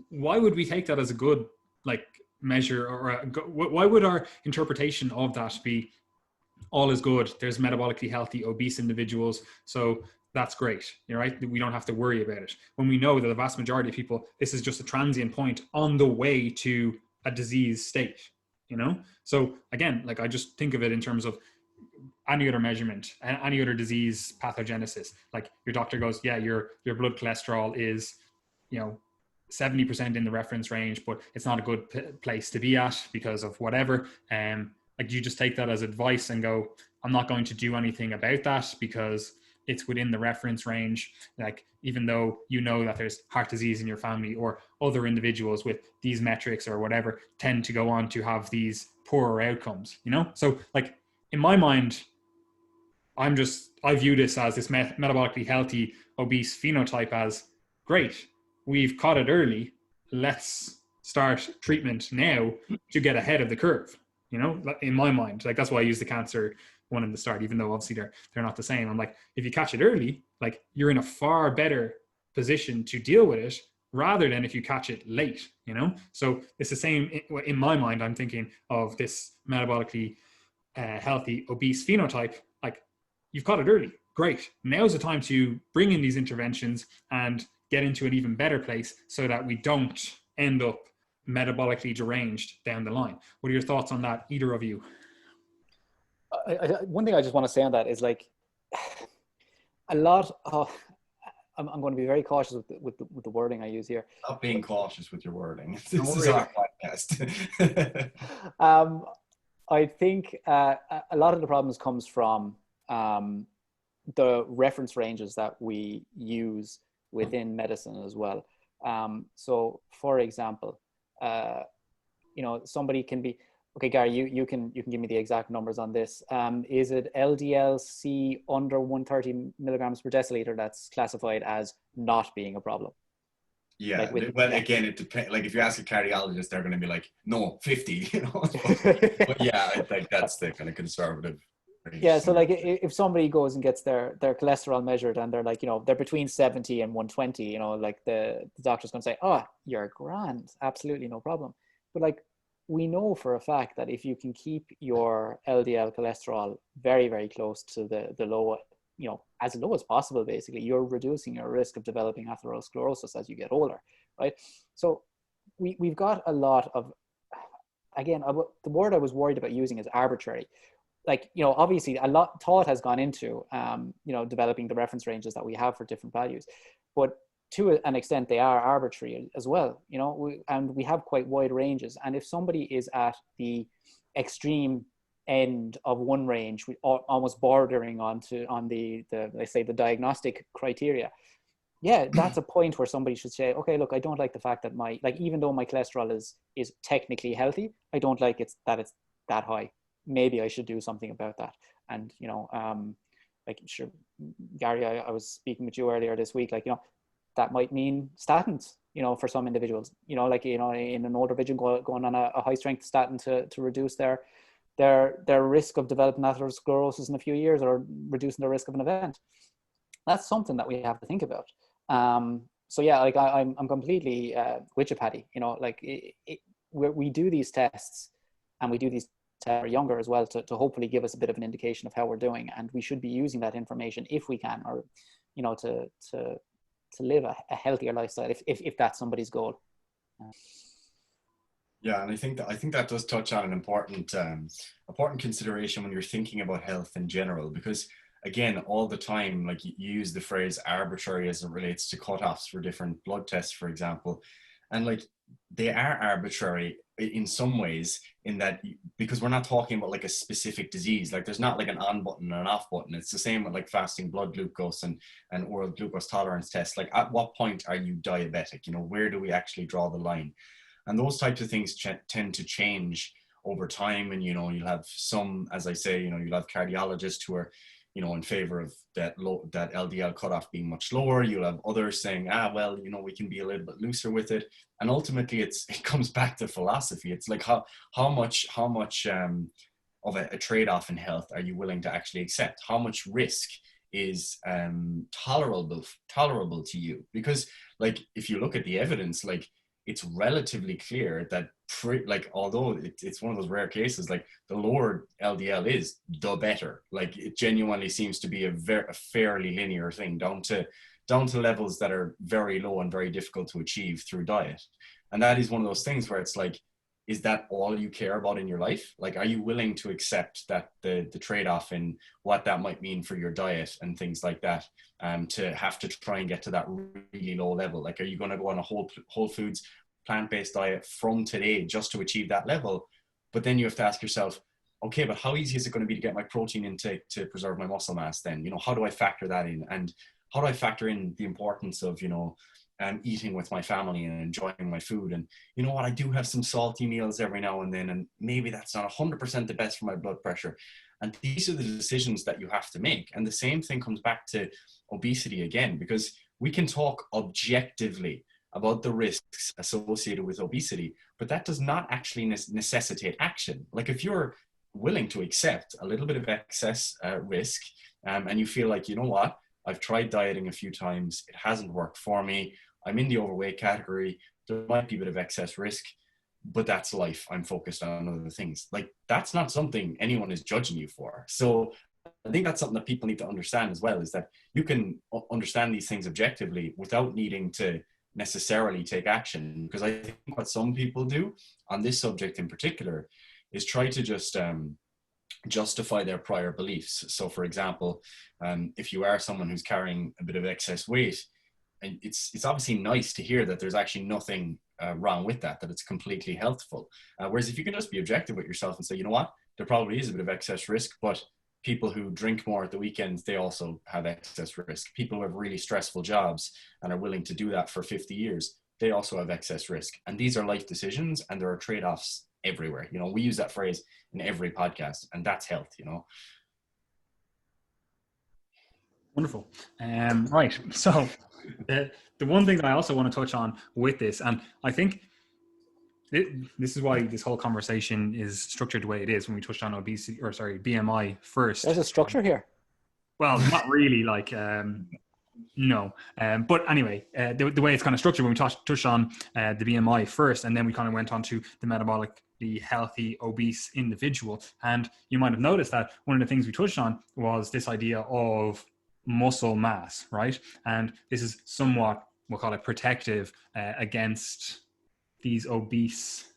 why would we take that as a good like measure, or why would our interpretation of that be all is good? There's metabolically healthy obese individuals, so that's great. You're right. We don't have to worry about it. When we know that the vast majority of people, this is just a transient point on the way to a disease state, you know? So again, like I just think of it in terms of any other measurement, any other disease pathogenesis. Like your doctor goes, yeah, your blood cholesterol is, 70% in the reference range, but it's not a good place to be at because of whatever. Like you just take that as advice and go, I'm not going to do anything about that because it's within the reference range. Like, even though you know that there's heart disease in your family or other individuals with these metrics or whatever tend to go on to have these poorer outcomes, So like in my mind, I view this as this metabolically healthy, obese phenotype as great. We've caught it early. Let's start treatment now to get ahead of the curve. You know, in my mind, like that's why I use the cancer one in the start, even though obviously they're not the same. I'm like, if you catch it early, like you're in a far better position to deal with it rather than if you catch it late, you know? So it's the same in my mind. I'm thinking of this metabolically healthy, obese phenotype. Like you've caught it early. Great. Now's the time to bring in these interventions and get into an even better place so that we don't end up metabolically deranged down the line. What are your thoughts on that, either of you? One thing I just want to say on that is like a lot of, I'm going to be very cautious with the wording I use here. Stop being cautious with your wording. This is our podcast. I think a lot of the problems comes from the reference ranges that we use within medicine as well. So, for example, you know, somebody can be, okay, Gary, you can give me the exact numbers on this. Is it LDL-C under 130 milligrams per deciliter that's classified as not being a problem? Yeah, like well, again, it depends. Like if you ask a cardiologist, they're going to be like, no, 50, you know. But yeah, I think that's the kind of conservative range. Yeah, so like if somebody goes and gets their cholesterol measured and they're like, you know, they're between 70 and 120, you know, like the doctor's going to say, oh, you're grand, absolutely no problem. But like we know for a fact that if you can keep your LDL cholesterol very, very close to the low, you know, as low as possible, basically, you're reducing your risk of developing atherosclerosis as you get older, right? So we've got a lot of, again, the word I was worried about using is arbitrary. Like, you know, obviously a lot thought has gone into, you know, developing the reference ranges that we have for different values, but to an extent they are arbitrary as well, you know, and we have quite wide ranges. And if somebody is at the extreme end of one range, almost bordering on the let's say the diagnostic criteria, yeah, that's a point where somebody should say, okay, look, I don't like the fact that even though my cholesterol is technically healthy, I don't like it's that high. Maybe I should do something about that. And, you know, like, sure, Gary, I was speaking with you earlier this week, like, you know, that might mean statins, you know, for some individuals, you know, like, you know, in an older individual going on a high strength statin to reduce their risk of developing atherosclerosis in a few years, or reducing the risk of an event. That's something that we have to think about. So yeah, like I'm completely with you, Paddy. You know, like we do these tests, and we do these tests younger as well to hopefully give us a bit of an indication of how we're doing, and we should be using that information if we can, or, you know, to live a healthier lifestyle if that's somebody's goal. Yeah, and I think that does touch on an important consideration when you're thinking about health in general, because again, all the time, like you use the phrase arbitrary as it relates to cutoffs for different blood tests, for example, and like they are arbitrary in some ways, in that, because we're not talking about like a specific disease. Like there's not like an on button and an off button. It's the same with like fasting blood glucose and oral glucose tolerance tests. Like at what point are you diabetic? You know, where do we actually draw the line? And those types of things tend to change over time. And, you know, you'll have some, as I say, you know, you'll have cardiologists who are, you know, in favor of that LDL cutoff being much lower. You'll have others saying, well, you know, we can be a little bit looser with it. And ultimately it comes back to philosophy. It's like how much of a trade-off in health are you willing to actually accept? How much risk is tolerable to you? Because like, if you look at the evidence, like it's relatively clear that although it's one of those rare cases, like the lower LDL is, the better. Like it genuinely seems to be a fairly linear thing down to levels that are very low and very difficult to achieve through diet. And that is one of those things where it's like, is that all you care about in your life? Like, are you willing to accept that the trade-off in what that might mean for your diet and things like that, to have to try and get to that really low level? Like, are you going to go on a whole foods plant-based diet from today just to achieve that level? But then you have to ask yourself, okay, but how easy is it going to be to get my protein intake to preserve my muscle mass then? You know, how do I factor that in? And how do I factor in the importance of, you know, eating with my family and enjoying my food. And you know what, I do have some salty meals every now and then, and maybe that's not 100% the best for my blood pressure. And these are the decisions that you have to make. And the same thing comes back to obesity again, because we can talk objectively about the risks associated with obesity, but that does not actually necessitate action. Like if you're willing to accept a little bit of excess risk, and you feel like, you know what, I've tried dieting a few times, it hasn't worked for me, I'm in the overweight category, there might be a bit of excess risk, but that's life, I'm focused on other things. Like that's not something anyone is judging you for. So I think that's something that people need to understand as well, is that you can understand these things objectively without needing to necessarily take action. Because I think what some people do on this subject in particular is try to just justify their prior beliefs. So for example, if you are someone who's carrying a bit of excess weight, and it's obviously nice to hear that there's actually nothing wrong with that it's completely healthful. Whereas if you can just be objective with yourself and say, you know what, there probably is a bit of excess risk, but people who drink more at the weekends, they also have excess risk. People who have really stressful jobs and are willing to do that for 50 years, they also have excess risk. And these are life decisions, and there are trade-offs everywhere. You know, we use that phrase in every podcast, and that's health, you know. Wonderful. Right. So the one thing that I also want to touch on with this, and I think this is why this whole conversation is structured the way it is when we touched on obesity, or sorry, BMI first. There's a structure here. Well, not really, like, no. But anyway, the way it's kind of structured when we touched on the BMI first, and then we kind of went on to the metabolically healthy, obese individual. And you might have noticed that one of the things we touched on was this idea of muscle mass, right? And this is somewhat, we'll call it protective against these obese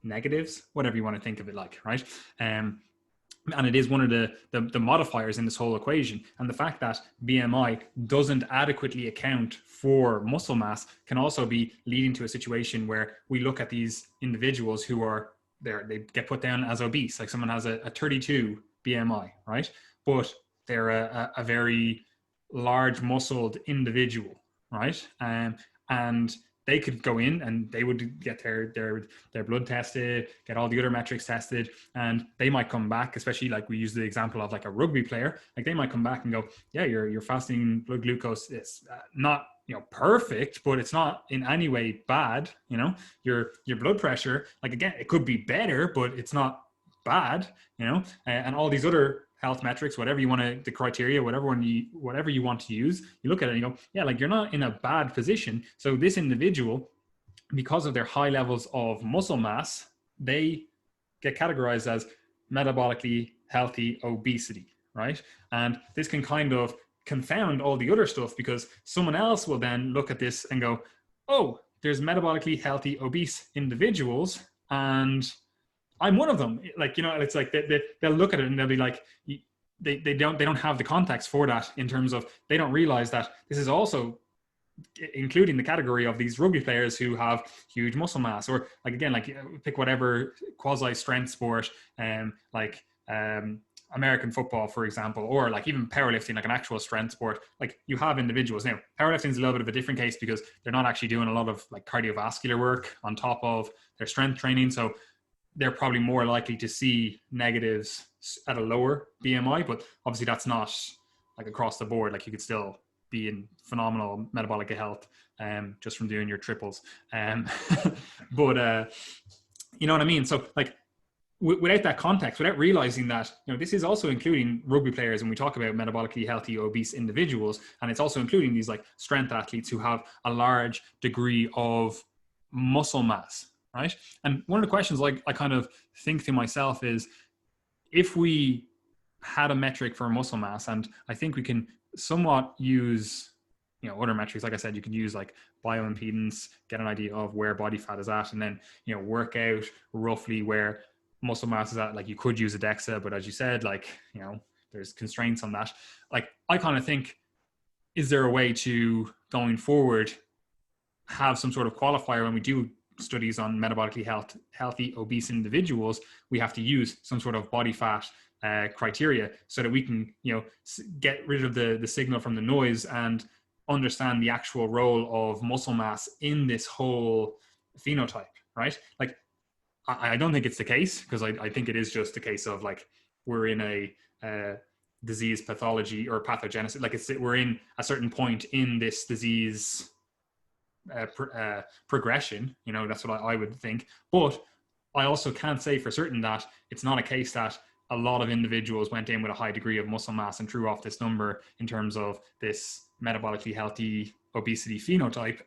negatives, whatever you want to think of it like, right? And it is one of the modifiers in this whole equation. And the fact that BMI doesn't adequately account for muscle mass can also be leading to a situation where we look at these individuals who are there, they get put down as obese, like someone has a 32 BMI, right? But they're a very large muscled individual, right? And they could go in and they would get their blood tested, get all the other metrics tested, and they might come back, especially like we use the example of like a rugby player, like they might come back and go, yeah, your fasting blood glucose is not, you know, perfect, but it's not in any way bad. You know, your blood pressure, like again, it could be better, but it's not bad, you know, and all these other health metrics, whatever you want to, the criteria, whatever you want to use, you look at it and you go, yeah, like you're not in a bad position. So this individual, because of their high levels of muscle mass, they get categorized as metabolically healthy obesity, right? And this can kind of confound all the other stuff, because someone else will then look at this and go, oh, there's metabolically healthy obese individuals, and I'm one of them. Like, you know, it's like they'll look at it and they'll be like, they don't have the context for that, in terms of they don't realize that this is also including the category of these rugby players who have huge muscle mass, or like, again, like pick whatever quasi strength sport, like American football, for example, or like even powerlifting, like an actual strength sport. Like you have individuals. Now, powerlifting is a little bit of a different case because they're not actually doing a lot of like cardiovascular work on top of their strength training. So they're probably more likely to see negatives at a lower BMI, but obviously that's not like across the board. Like you could still be in phenomenal metabolic health just from doing your triples. But you know what I mean? So like without that context, without realizing that, you know, this is also including rugby players when we talk about metabolically healthy obese individuals, and it's also including these like strength athletes who have a large degree of muscle mass. Right. And one of the questions like I kind of think to myself is, if we had a metric for muscle mass, and I think we can somewhat use, you know, other metrics, like I said, you can use like bioimpedance, get an idea of where body fat is at, and then, you know, work out roughly where muscle mass is at. Like you could use a DEXA, but as you said, like, you know, there's constraints on that. Like I kind of think, is there a way to, going forward, have some sort of qualifier when we do studies on metabolically healthy obese individuals? We have to use some sort of body fat criteria so that we can, you know, get rid of the signal from the noise and understand the actual role of muscle mass in this whole phenotype, right? Like, I don't think it's the case, because I think it is just a case of like we're in a disease pathology or pathogenesis. Like we're in a certain point in this disease progression. You know, that's what I would think. But I also can't say for certain that it's not a case that a lot of individuals went in with a high degree of muscle mass and threw off this number in terms of this metabolically healthy obesity phenotype.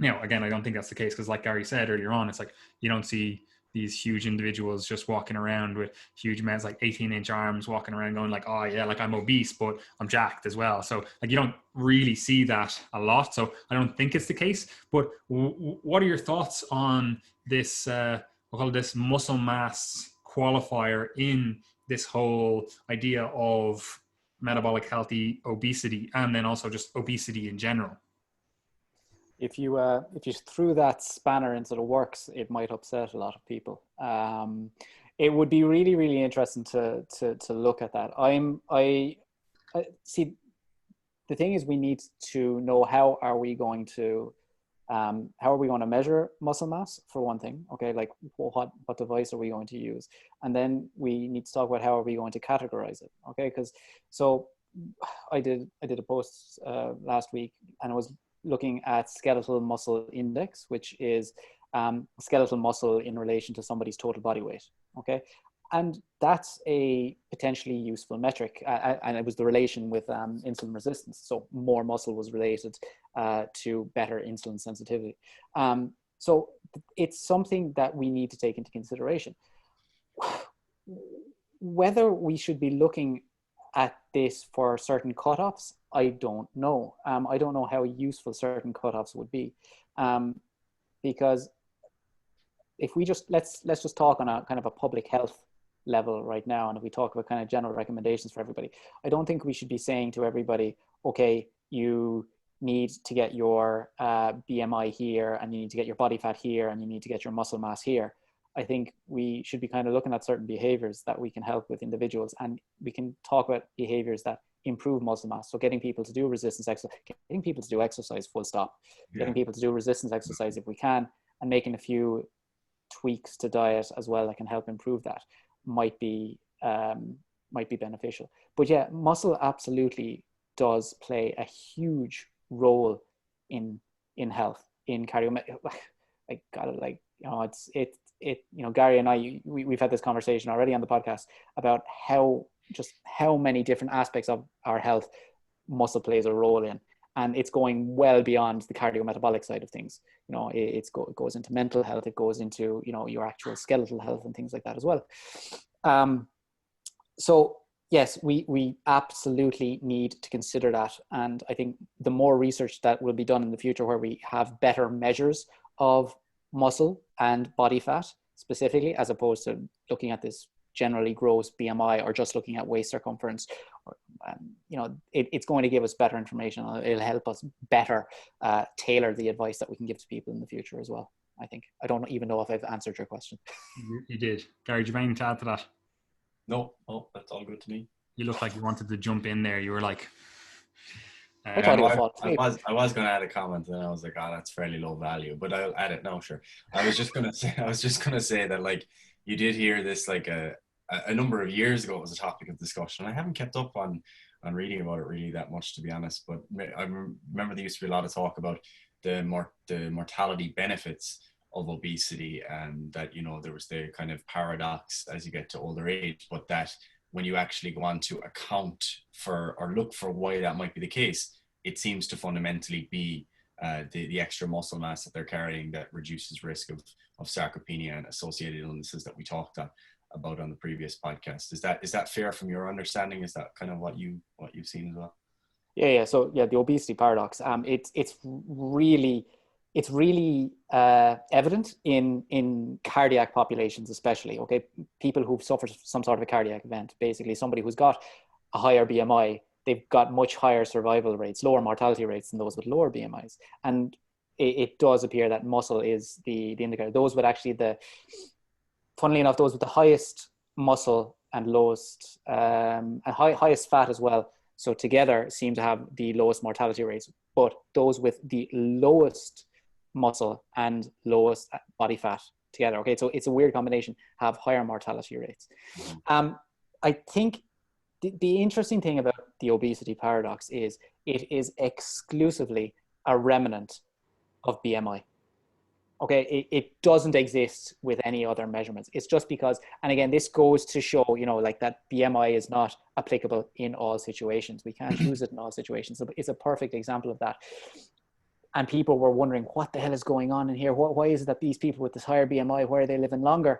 Now, again, I don't think that's the case, because like Gary said earlier on, it's like you don't see these huge individuals just walking around with huge amounts, like 18-inch arms, walking around going like, oh yeah, like I'm obese, but I'm jacked as well. So like you don't really see that a lot. So I don't think it's the case. But what are your thoughts on this, we'll call it this muscle mass qualifier in this whole idea of metabolic healthy obesity, and then also just obesity in general? If you threw that spanner into the works, it might upset a lot of people. It would be really, really interesting to look at that. I see. The thing is, we need to know how are we going to measure muscle mass, for one thing. Okay, like what device are we going to use, and then we need to talk about how are we going to categorize it. Okay, because so I did a post last week, and it was looking at skeletal muscle index, which is skeletal muscle in relation to somebody's total body weight. Okay, and that's a potentially useful metric, and it was the relation with insulin resistance. So more muscle was related to better insulin sensitivity. So it's something that we need to take into consideration. Whether we should be looking at this for certain cutoffs, I don't know. I don't know how useful certain cutoffs would be, because if we just let's just talk on a kind of a public health level right now, and if we talk about kind of general recommendations for everybody, I don't think we should be saying to everybody, okay, you need to get your BMI here, and you need to get your body fat here, and you need to get your muscle mass here. I think we should be kind of looking at certain behaviors that we can help with individuals, and we can talk about behaviors that improve muscle mass. So getting people to do resistance exercise, getting people to do exercise full stop, getting people to do resistance exercise if we can, and making a few tweaks to diet as well that can help improve that might be beneficial. But yeah, muscle absolutely does play a huge role in health, in cardio. Like, you know, you know, Gary and I, we've had this conversation already on the podcast about how many different aspects of our health muscle plays a role in, and it's going well beyond the cardiometabolic side of things. You know, it goes into mental health, it goes into, you know, your actual skeletal health and things like that as well. So yes, we absolutely need to consider that, and I think the more research that will be done in the future, where we have better measures of muscle and body fat specifically, as opposed to looking at this generally gross BMI or just looking at waist circumference, or, you know, it's going to give us better information. It'll help us better tailor the advice that we can give to people in the future as well. I think. I don't even know if I've answered your question. You did. Gary, do you have anything to add to that? No, that's all good to me. You looked like you wanted to jump in there. You were like, I was going to add a comment, and I was like, oh, that's fairly low value, but I'll add it now. Sure. I was just going to say that, like, you did hear this like a number of years ago. It was a topic of discussion. I haven't kept up on reading about it really that much, to be honest, but I remember there used to be a lot of talk about the mortality benefits of obesity, and that, you know, there was the kind of paradox as you get to older age, but that when you actually go on to account for or look for why that might be the case, it seems to fundamentally be the extra muscle mass that they're carrying that reduces risk of sarcopenia and associated illnesses that we talked about on the previous podcast. Is that fair from your understanding? Is that kind of what you've seen as well? Yeah. So yeah, the obesity paradox. It's really evident in cardiac populations, especially. Okay, people who've suffered some sort of a cardiac event, basically somebody who's got a higher BMI, they've got much higher survival rates, lower mortality rates than those with lower BMIs. And it does appear that muscle is the indicator. Those with actually funnily enough, those with the highest muscle and lowest and highest fat as well, so together seem to have the lowest mortality rates, but those with the lowest muscle and lowest body fat together, okay, so it's a weird combination, have higher mortality rates. I think the interesting thing about the obesity paradox is it is exclusively a remnant of BMI. Okay, it doesn't exist with any other measurements. It's just because, and again, this goes to show, you know, like that BMI is not applicable in all situations. We can't use it in all situations. So it's a perfect example of that. And people were wondering, what the hell is going on in here? Why is it that these people with this higher BMI, why are they living longer?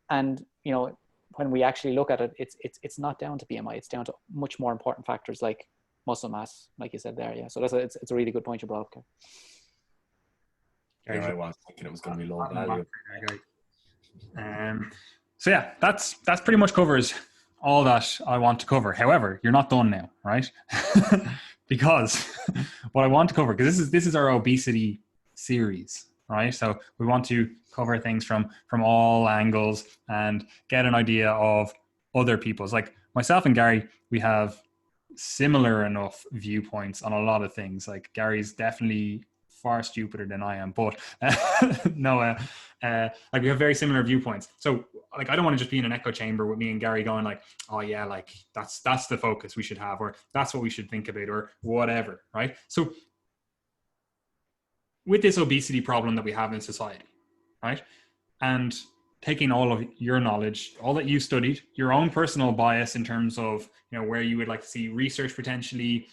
And, you know, when we actually look at it, it's not down to BMI. It's down to much more important factors like muscle mass, like you said there. Yeah. So it's a really good point you brought up, Kev. Yeah, I was thinking it was going to be low value. So yeah, that's pretty much covers all that I want to cover. However, you're not done now, right? Because what I want to cover, because this is our obesity series, right? So we want to cover things from all angles and get an idea of other people's. Like myself and Gary, we have similar enough viewpoints on a lot of things. Like Gary's definitely far stupider than I am, but like we have very similar viewpoints. So like I don't want to just be in an echo chamber with me and Gary going like, oh yeah, like that's the focus we should have, or that's what we should think about, or whatever, right? So with this obesity problem that we have in society, right, and taking all of your knowledge, all that you studied, your own personal bias in terms of, you know, where you would like to see research potentially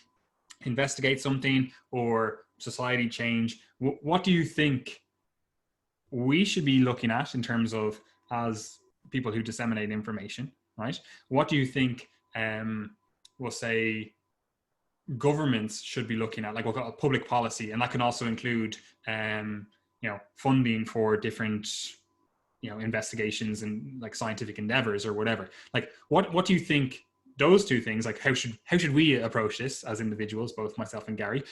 investigate something or society change, what do you think we should be looking at in terms of, as people who disseminate information, right? What do you think we'll say governments should be looking at, like we'll call it public policy, and that can also include you know, funding for different, you know, investigations and like scientific endeavors or whatever. Like what do you think those two things, like how should we approach this as individuals, both myself and Gary?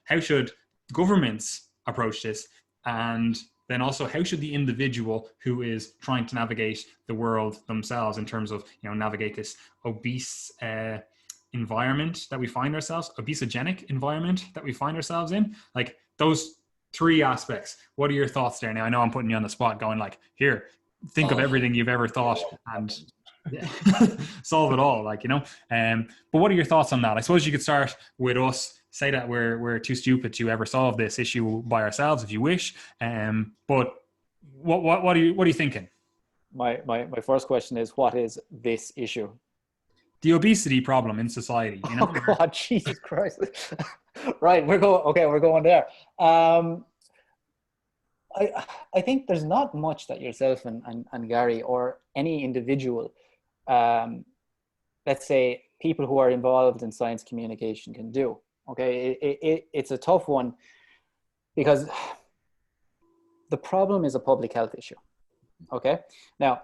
How should governments approach this? And then also, how should the individual who is trying to navigate the world themselves in terms of, you know, navigate this obese environment that we find ourselves, obesogenic environment that we find ourselves in? Like those three aspects. What are your thoughts there? Now, I know I'm putting you on the spot going like, here, think of everything you've ever thought and solve it all, like, you know. But what are your thoughts on that? I suppose you could start with us, say that we're too stupid to ever solve this issue by ourselves if you wish. But what are you thinking? My first question is, what is this issue? The obesity problem in society, you know? Oh God, Jesus Christ. Right, we're going there. I think there's not much that yourself and Gary or any individual, let's say people who are involved in science communication can do. Okay, it's a tough one because the problem is a public health issue. Okay, now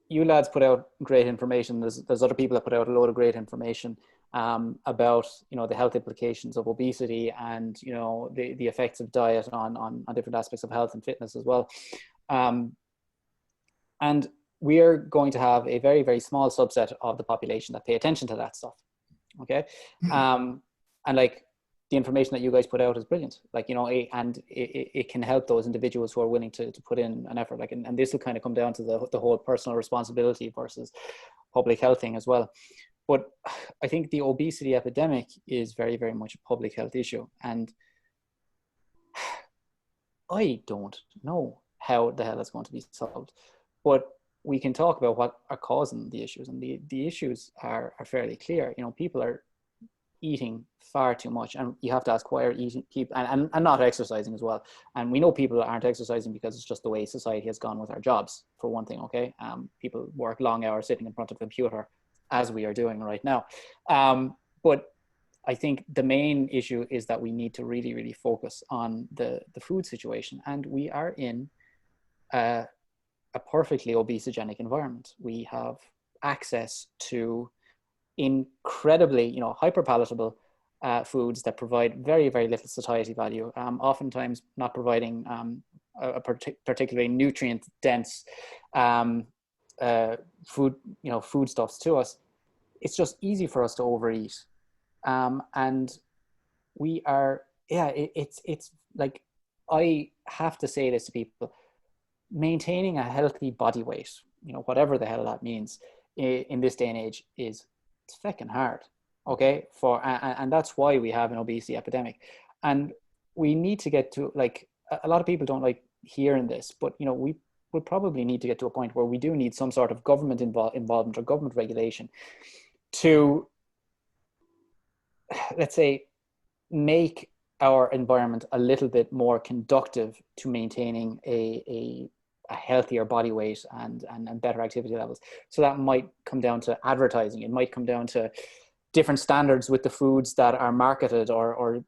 you lads put out great information. There's other people that put out a load of great information about, you know, the health implications of obesity and, you know, the effects of diet on different aspects of health and fitness as well. And we are going to have a very, very small subset of the population that pay attention to that stuff. Okay. And like the information that you guys put out is brilliant. Like, you know, and it can help those individuals who are willing to put in an effort. Like, and this will kind of come down to the whole personal responsibility versus public health thing as well. But I think the obesity epidemic is very, very much a public health issue. And I don't know how the hell it's going to be solved. But we can talk about what are causing the issues. And the issues are fairly clear. You know, people are eating far too much. And you have to ask, why are eating people, and not exercising as well. And we know people aren't exercising because it's just the way society has gone with our jobs, for one thing, okay? People work long hours sitting in front of a computer, as we are doing right now. But I think the main issue is that we need to really, really focus on the food situation. And we are in a perfectly obesogenic environment. We have access to incredibly, you know, hyper palatable foods that provide very, very little satiety value, oftentimes not providing a particularly nutrient dense foodstuffs to us. It's just easy for us to overeat. And we are, yeah, it's like, I have to say this to people: maintaining a healthy body weight, whatever the hell that means, in this day and age, it's fucking hard. Okay, and that's why we have an obesity epidemic, and we need to get to, like, a lot of people don't like hearing this, but we would probably need to get to a point where we do need some sort of government involvement or government regulation to, let's say, make our environment a little bit more conducive to maintaining a healthier body weight and better activity levels. So that might come down to advertising. It might come down to different standards with the foods that are marketed, or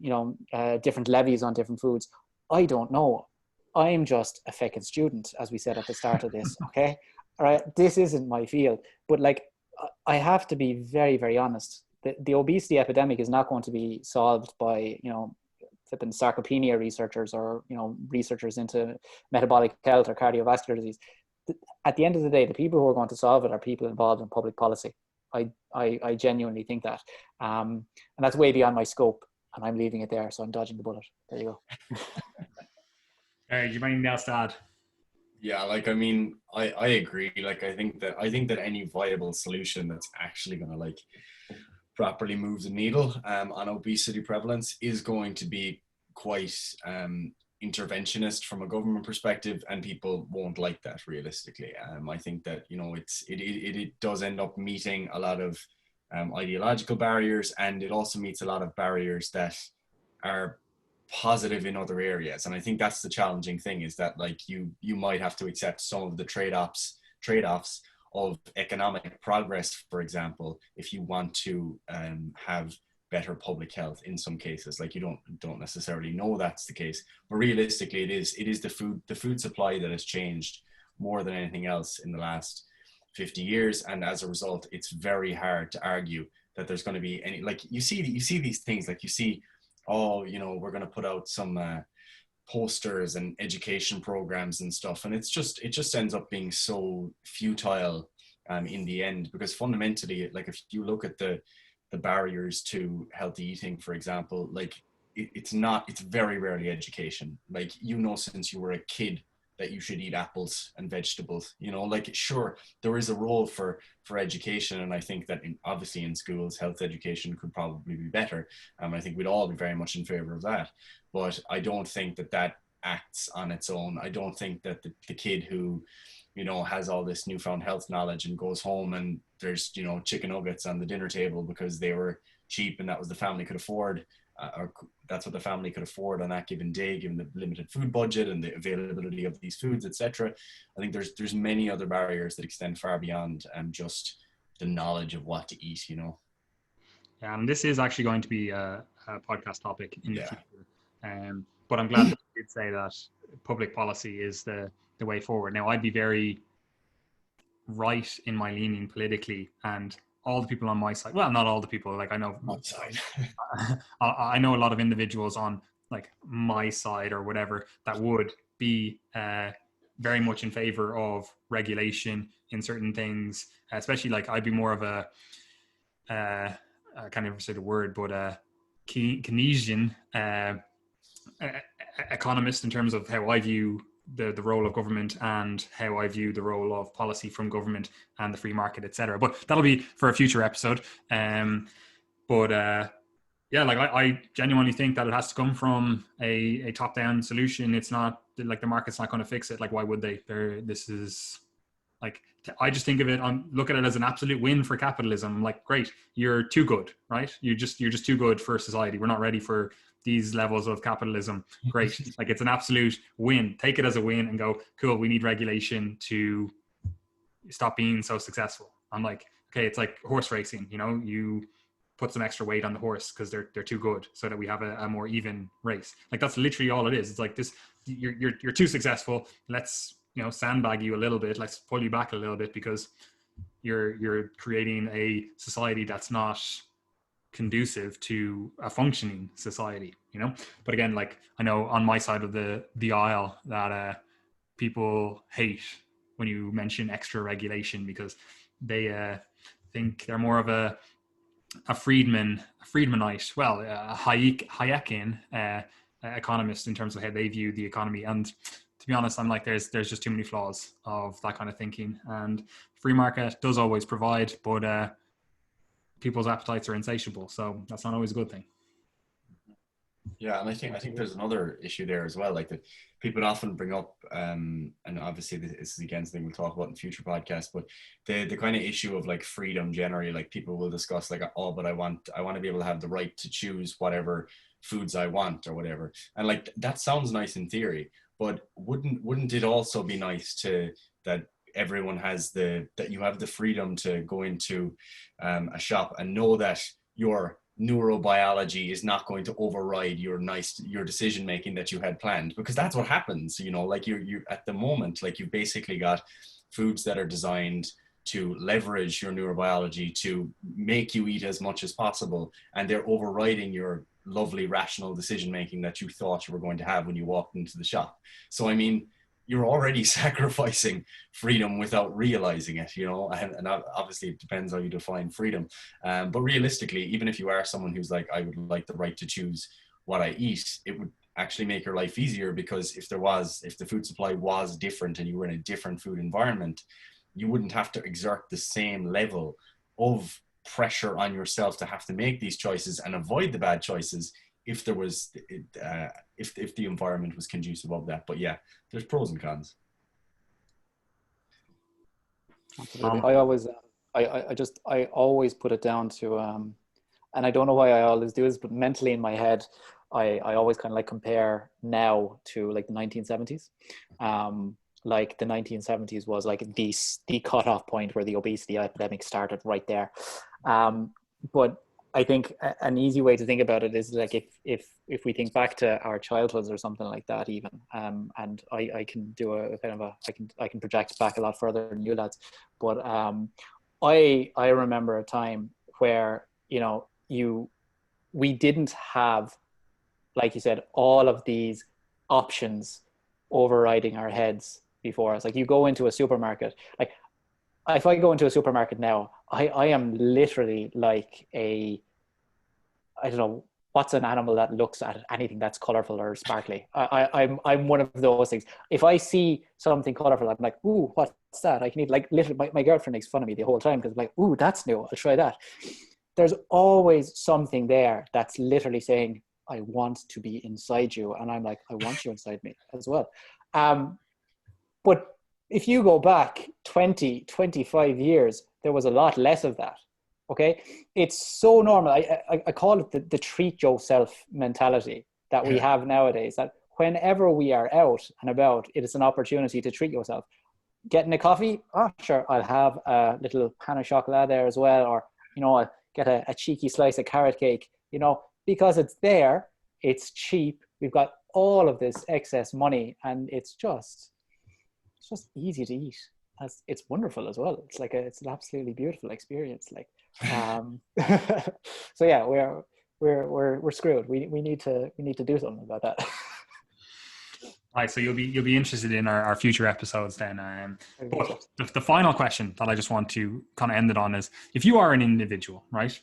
different levies on different foods. I don't know. I'm just a fucking student, as we said at the start of this. Okay, all right. This isn't my field, but like, I have to be very, very honest. The obesity epidemic is not going to be solved by flipping sarcopenia researchers, or researchers into metabolic health or cardiovascular disease. At the end of the day, the people who are going to solve it are people involved in public policy. I genuinely think that, and that's way beyond my scope, and I'm leaving it there. So I'm dodging the bullet. There you go. Do you mind else to add? Yeah, like, I mean, I agree. Like, I think that any viable solution that's actually going to, like, properly move the needle on obesity prevalence is going to be quite interventionist from a government perspective, and people won't like that realistically. I think that it does end up meeting a lot of ideological barriers, and it also meets a lot of barriers that are positive in other areas. And I think that's the challenging thing, is that, like, you might have to accept some of the trade-offs of economic progress, for example, if you want to have better public health. In some cases, like, you don't necessarily know that's the case, but realistically it is the food supply that has changed more than anything else in the last 50 years. And as a result, it's very hard to argue that there's going to be any, like, you see these things, like, you see, we're going to put out some posters and education programs and stuff, and it just ends up being so futile in the end, because fundamentally, like, if you look at the barriers to healthy eating, for example, like, it's very rarely education. Like, since you were a kid that you should eat apples and vegetables, like, sure, there is a role for education, and I think that obviously in schools, health education could probably be better. I think we'd all be very much in favor of that, but I don't think that acts on its own. I don't think that the kid who has all this newfound health knowledge and goes home and there's chicken nuggets on the dinner table because they were cheap and that was the family could afford, or that's what the family could afford on that given day, given the limited food budget and the availability of these foods, etc. I think there's many other barriers that extend far beyond just the knowledge of what to eat. Yeah, and this is actually going to be a podcast topic in the future. But I'm glad that you did say that public policy is the way forward. Now, I'd be very right in my leaning politically, and all the people on my side, well, not all the people, like, I know My side. I know a lot of individuals on, like, my side or whatever that would be very much in favor of regulation in certain things, especially, like, I'd be more of a I can't even say the word, but Keynesian economist in terms of how I view the role of government and how I view the role of policy from government and the free market, etc. But that'll be for a future episode. Yeah, like, I genuinely think that it has to come from a top-down solution. It's not like the market's not going to fix it. Like, why would they? This is, like, I just think of it, look at it as an absolute win for capitalism. Like, great, you're too good, right? You're just too good for society. We're not ready for these levels of capitalism. Great. Like, it's an absolute win. Take it as a win and go, cool, we need regulation to stop being so successful. I'm like, okay, it's like horse racing, you put some extra weight on the horse because they're too good, so that we have a more even race. Like, that's literally all it is. It's like this, you're too successful. Let's, sandbag you a little bit. Let's pull you back a little bit because you're creating a society that's not conducive to a functioning society, But again, like, I know on my side of the aisle that people hate when you mention extra regulation, because they think they're more of a a Friedmanite, well, a Hayekian economist in terms of how they view the economy. And to be honest, I'm like, there's just too many flaws of that kind of thinking. And free market does always provide, but people's appetites are insatiable, so that's not always a good thing. Yeah, and I think there's another issue there as well, like that people often bring up, and obviously this is again something we'll talk about in future podcasts, but the kind of issue of like freedom generally, like people will discuss like, oh, but I want to be able to have the right to choose whatever foods I want or whatever, and like that sounds nice in theory, but wouldn't it also be nice to that everyone has that you have the freedom to go into a shop and know that your neurobiology is not going to override your decision making that you had planned, because that's what happens, you know, like you at the moment, like you've basically got foods that are designed to leverage your neurobiology to make you eat as much as possible, and they're overriding your lovely rational decision making that you thought you were going to have when you walked into the shop. So I mean, you're already sacrificing freedom without realizing it, you know, and obviously it depends how you define freedom. But realistically, even if you are someone who's like, I would like the right to choose what I eat, it would actually make your life easier, because if the food supply was different and you were in a different food environment, you wouldn't have to exert the same level of pressure on yourself to have to make these choices and avoid the bad choices if there was if the environment was conducive of that. But yeah, there's pros and cons. Absolutely. I always put it down to and I don't know why I always do this, but mentally in my head I always kind of like compare now to like the 1970s. Like the 1970s was like the cutoff point where the obesity epidemic started, right there. But I think an easy way to think about it is like if we think back to our childhoods or something like that, even, and I can do a kind of I can project back a lot further than you lads, but I remember a time where, you know, we didn't have, like you said, all of these options overriding our heads before us. Like you go into a supermarket, like if I go into a supermarket now, I am literally like I don't know, what's an animal that looks at anything that's colorful or sparkly. I'm one of those things. If I see something colorful, I'm like, ooh, what's that? I can eat. Like literally, my girlfriend makes fun of me the whole time because I'm like, ooh, that's new, I'll try that. There's always something there that's literally saying, I want to be inside you. And I'm like, I want you inside me as well. But if you go back 20, 25 years, there was a lot less of that. Okay. It's so normal. I call it the treat yourself mentality that we have nowadays, that whenever we are out and about, it is an opportunity to treat yourself. Getting a coffee? Oh, sure. I'll have a little pan of chocolate there as well. Or, you know, I'll get a cheeky slice of carrot cake, you know, because it's there, it's cheap. We've got all of this excess money, and it's just easy to eat. It's wonderful as well. It's like it's an absolutely beautiful experience. Like, so yeah, we're screwed. We need to do something about that. Right, so you'll be interested in our future episodes then. But the final question that I just want to kind of end it on is, if you are an individual, right,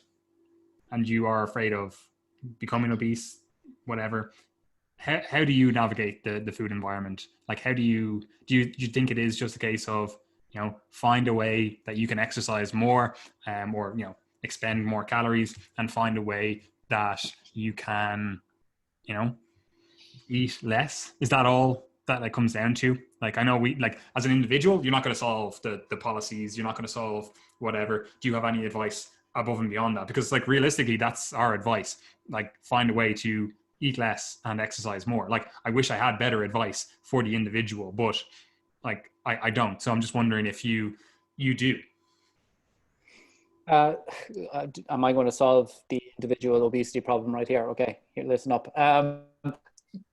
and you are afraid of becoming obese, whatever, how do you navigate the food environment? Like, how do you think it is just a case of, you know, find a way that you can exercise more, or, you know, expend more calories, and find a way that you can, you know, eat less? Is that all that it comes down to? Like, I know we, like, as an individual, you're not going to solve the policies, you're not going to solve whatever. Do you have any advice above and beyond that? Because, like, realistically, that's our advice. Like, find a way to eat less and exercise more. Like, I wish I had better advice for the individual, but like I don't. So I'm just wondering if you do. Am I going to solve the individual obesity problem right here? Okay, here, listen up.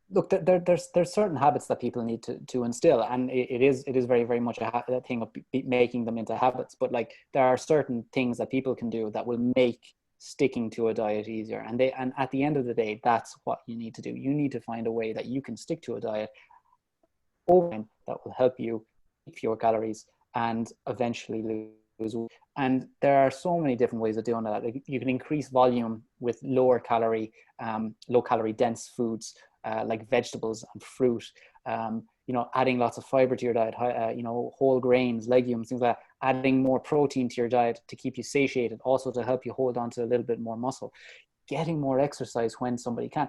Look, there's certain habits that people need to instill, and it is very, very much a thing of making them into habits. But like, there are certain things that people can do that will make sticking to a diet easier. And at the end of the day, that's what you need to do. You need to find a way that you can stick to a diet over time that will help you keep fewer calories and eventually lose weight. And there are so many different ways of doing that. Like you can increase volume with low calorie dense foods like vegetables and fruit. Adding lots of fiber to your diet, whole grains, legumes, things like that. Adding more protein to your diet to keep you satiated, also to help you hold on to a little bit more muscle. Getting more exercise when somebody can.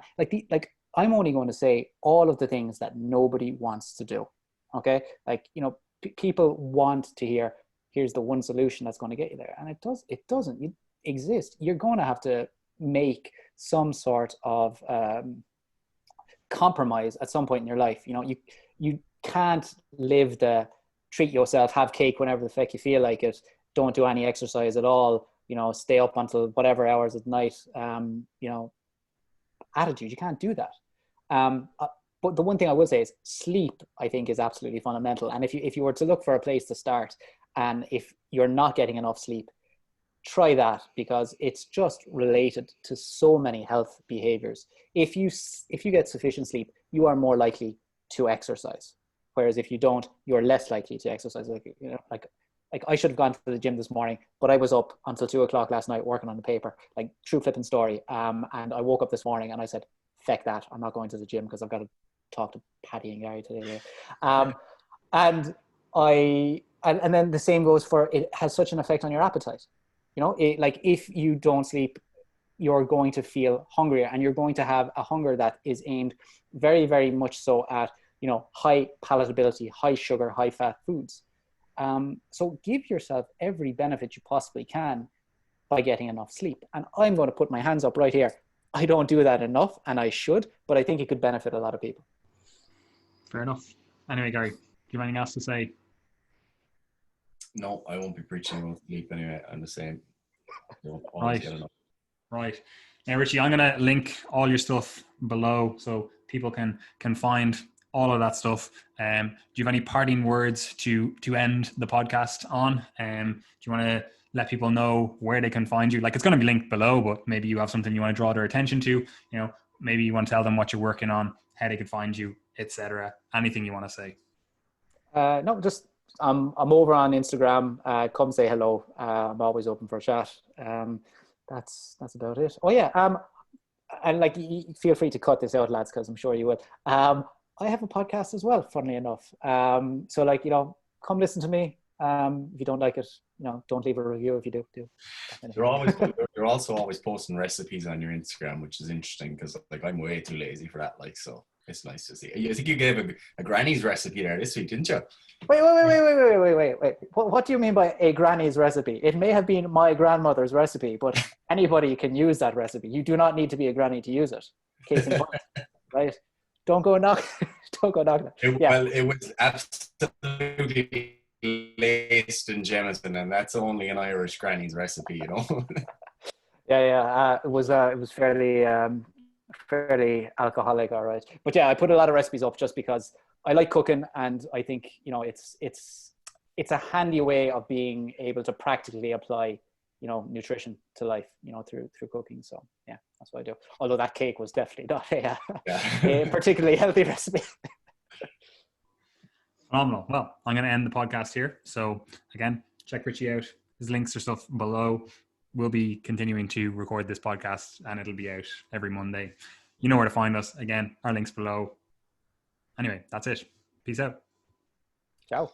I'm only going to say all of the things that nobody wants to do. Okay, people want to hear, here's the one solution that's going to get you there, and it doesn't exist. You're going to have to make some sort of compromise at some point in your life. You can't live the treat yourself, have cake whenever the feck you feel like it, don't do any exercise at all, stay up until whatever hours at night, attitude. You can't do that. But the one thing I will say is sleep, I think, is absolutely fundamental. And if you were to look for a place to start, and if you're not getting enough sleep, try that, because it's just related to so many health behaviors. If you get sufficient sleep, you are more likely to exercise. Whereas if you don't, you're less likely to exercise. Like I should have gone to the gym this morning, but I was up until 2:00 last night working on the paper, like true flipping story. And I woke up this morning and I said, feck that, I'm not going to the gym because I've got to talk to Paddy and Gary today. And then the same goes for, it has such an effect on your appetite. If you don't sleep, you're going to feel hungrier, and you're going to have a hunger that is aimed very, very much so at, high palatability, high sugar, high fat foods. So give yourself every benefit you possibly can by getting enough sleep. And I'm going to put my hands up right here. I don't do that enough, and I should, but I think it could benefit a lot of people. Fair enough. Anyway, Gary, do you have anything else to say? No, I won't be preaching about sleep anyway. I'm the same. Right. Now, Richie, I'm going to link all your stuff below so people can find all of that stuff. Do you have any parting words to end the podcast on? Do you want to let people know where they can find you? Like, it's going to be linked below, but maybe you have something you want to draw their attention to. Maybe you want to tell them what you're working on, how they can find you, etc. Anything you want to say? No, just I'm over on Instagram. Come say hello. I'm always open for a chat. That's about it. Oh yeah. And feel free to cut this out, lads, because I'm sure you will. I have a podcast as well, funnily enough. So come listen to me. If you don't like it, don't leave a review. If you do. You're also always posting recipes on your Instagram, which is interesting because I'm way too lazy for that. So it's nice to see. I think you gave a granny's recipe there this week, didn't you? Wait. What do you mean by a granny's recipe? It may have been my grandmother's recipe, but anybody can use that recipe. You do not need to be a granny to use it. Case in point, right? Don't go knock. Well, it was absolutely laced in Jameson, and that's only an Irish granny's recipe, Yeah. It was fairly alcoholic, all right. But yeah, I put a lot of recipes up just because I like cooking, and I think it's a handy way of being able to practically apply nutrition to life, through cooking. So yeah, that's what I do. Although that cake was definitely not a particularly healthy recipe. Phenomenal. Well, I'm going to end the podcast here. So again, check Richie out. His links are stuff below. We'll be continuing to record this podcast, and it'll be out every Monday. You know where to find us. Again, our links below. Anyway, that's it. Peace out. Ciao.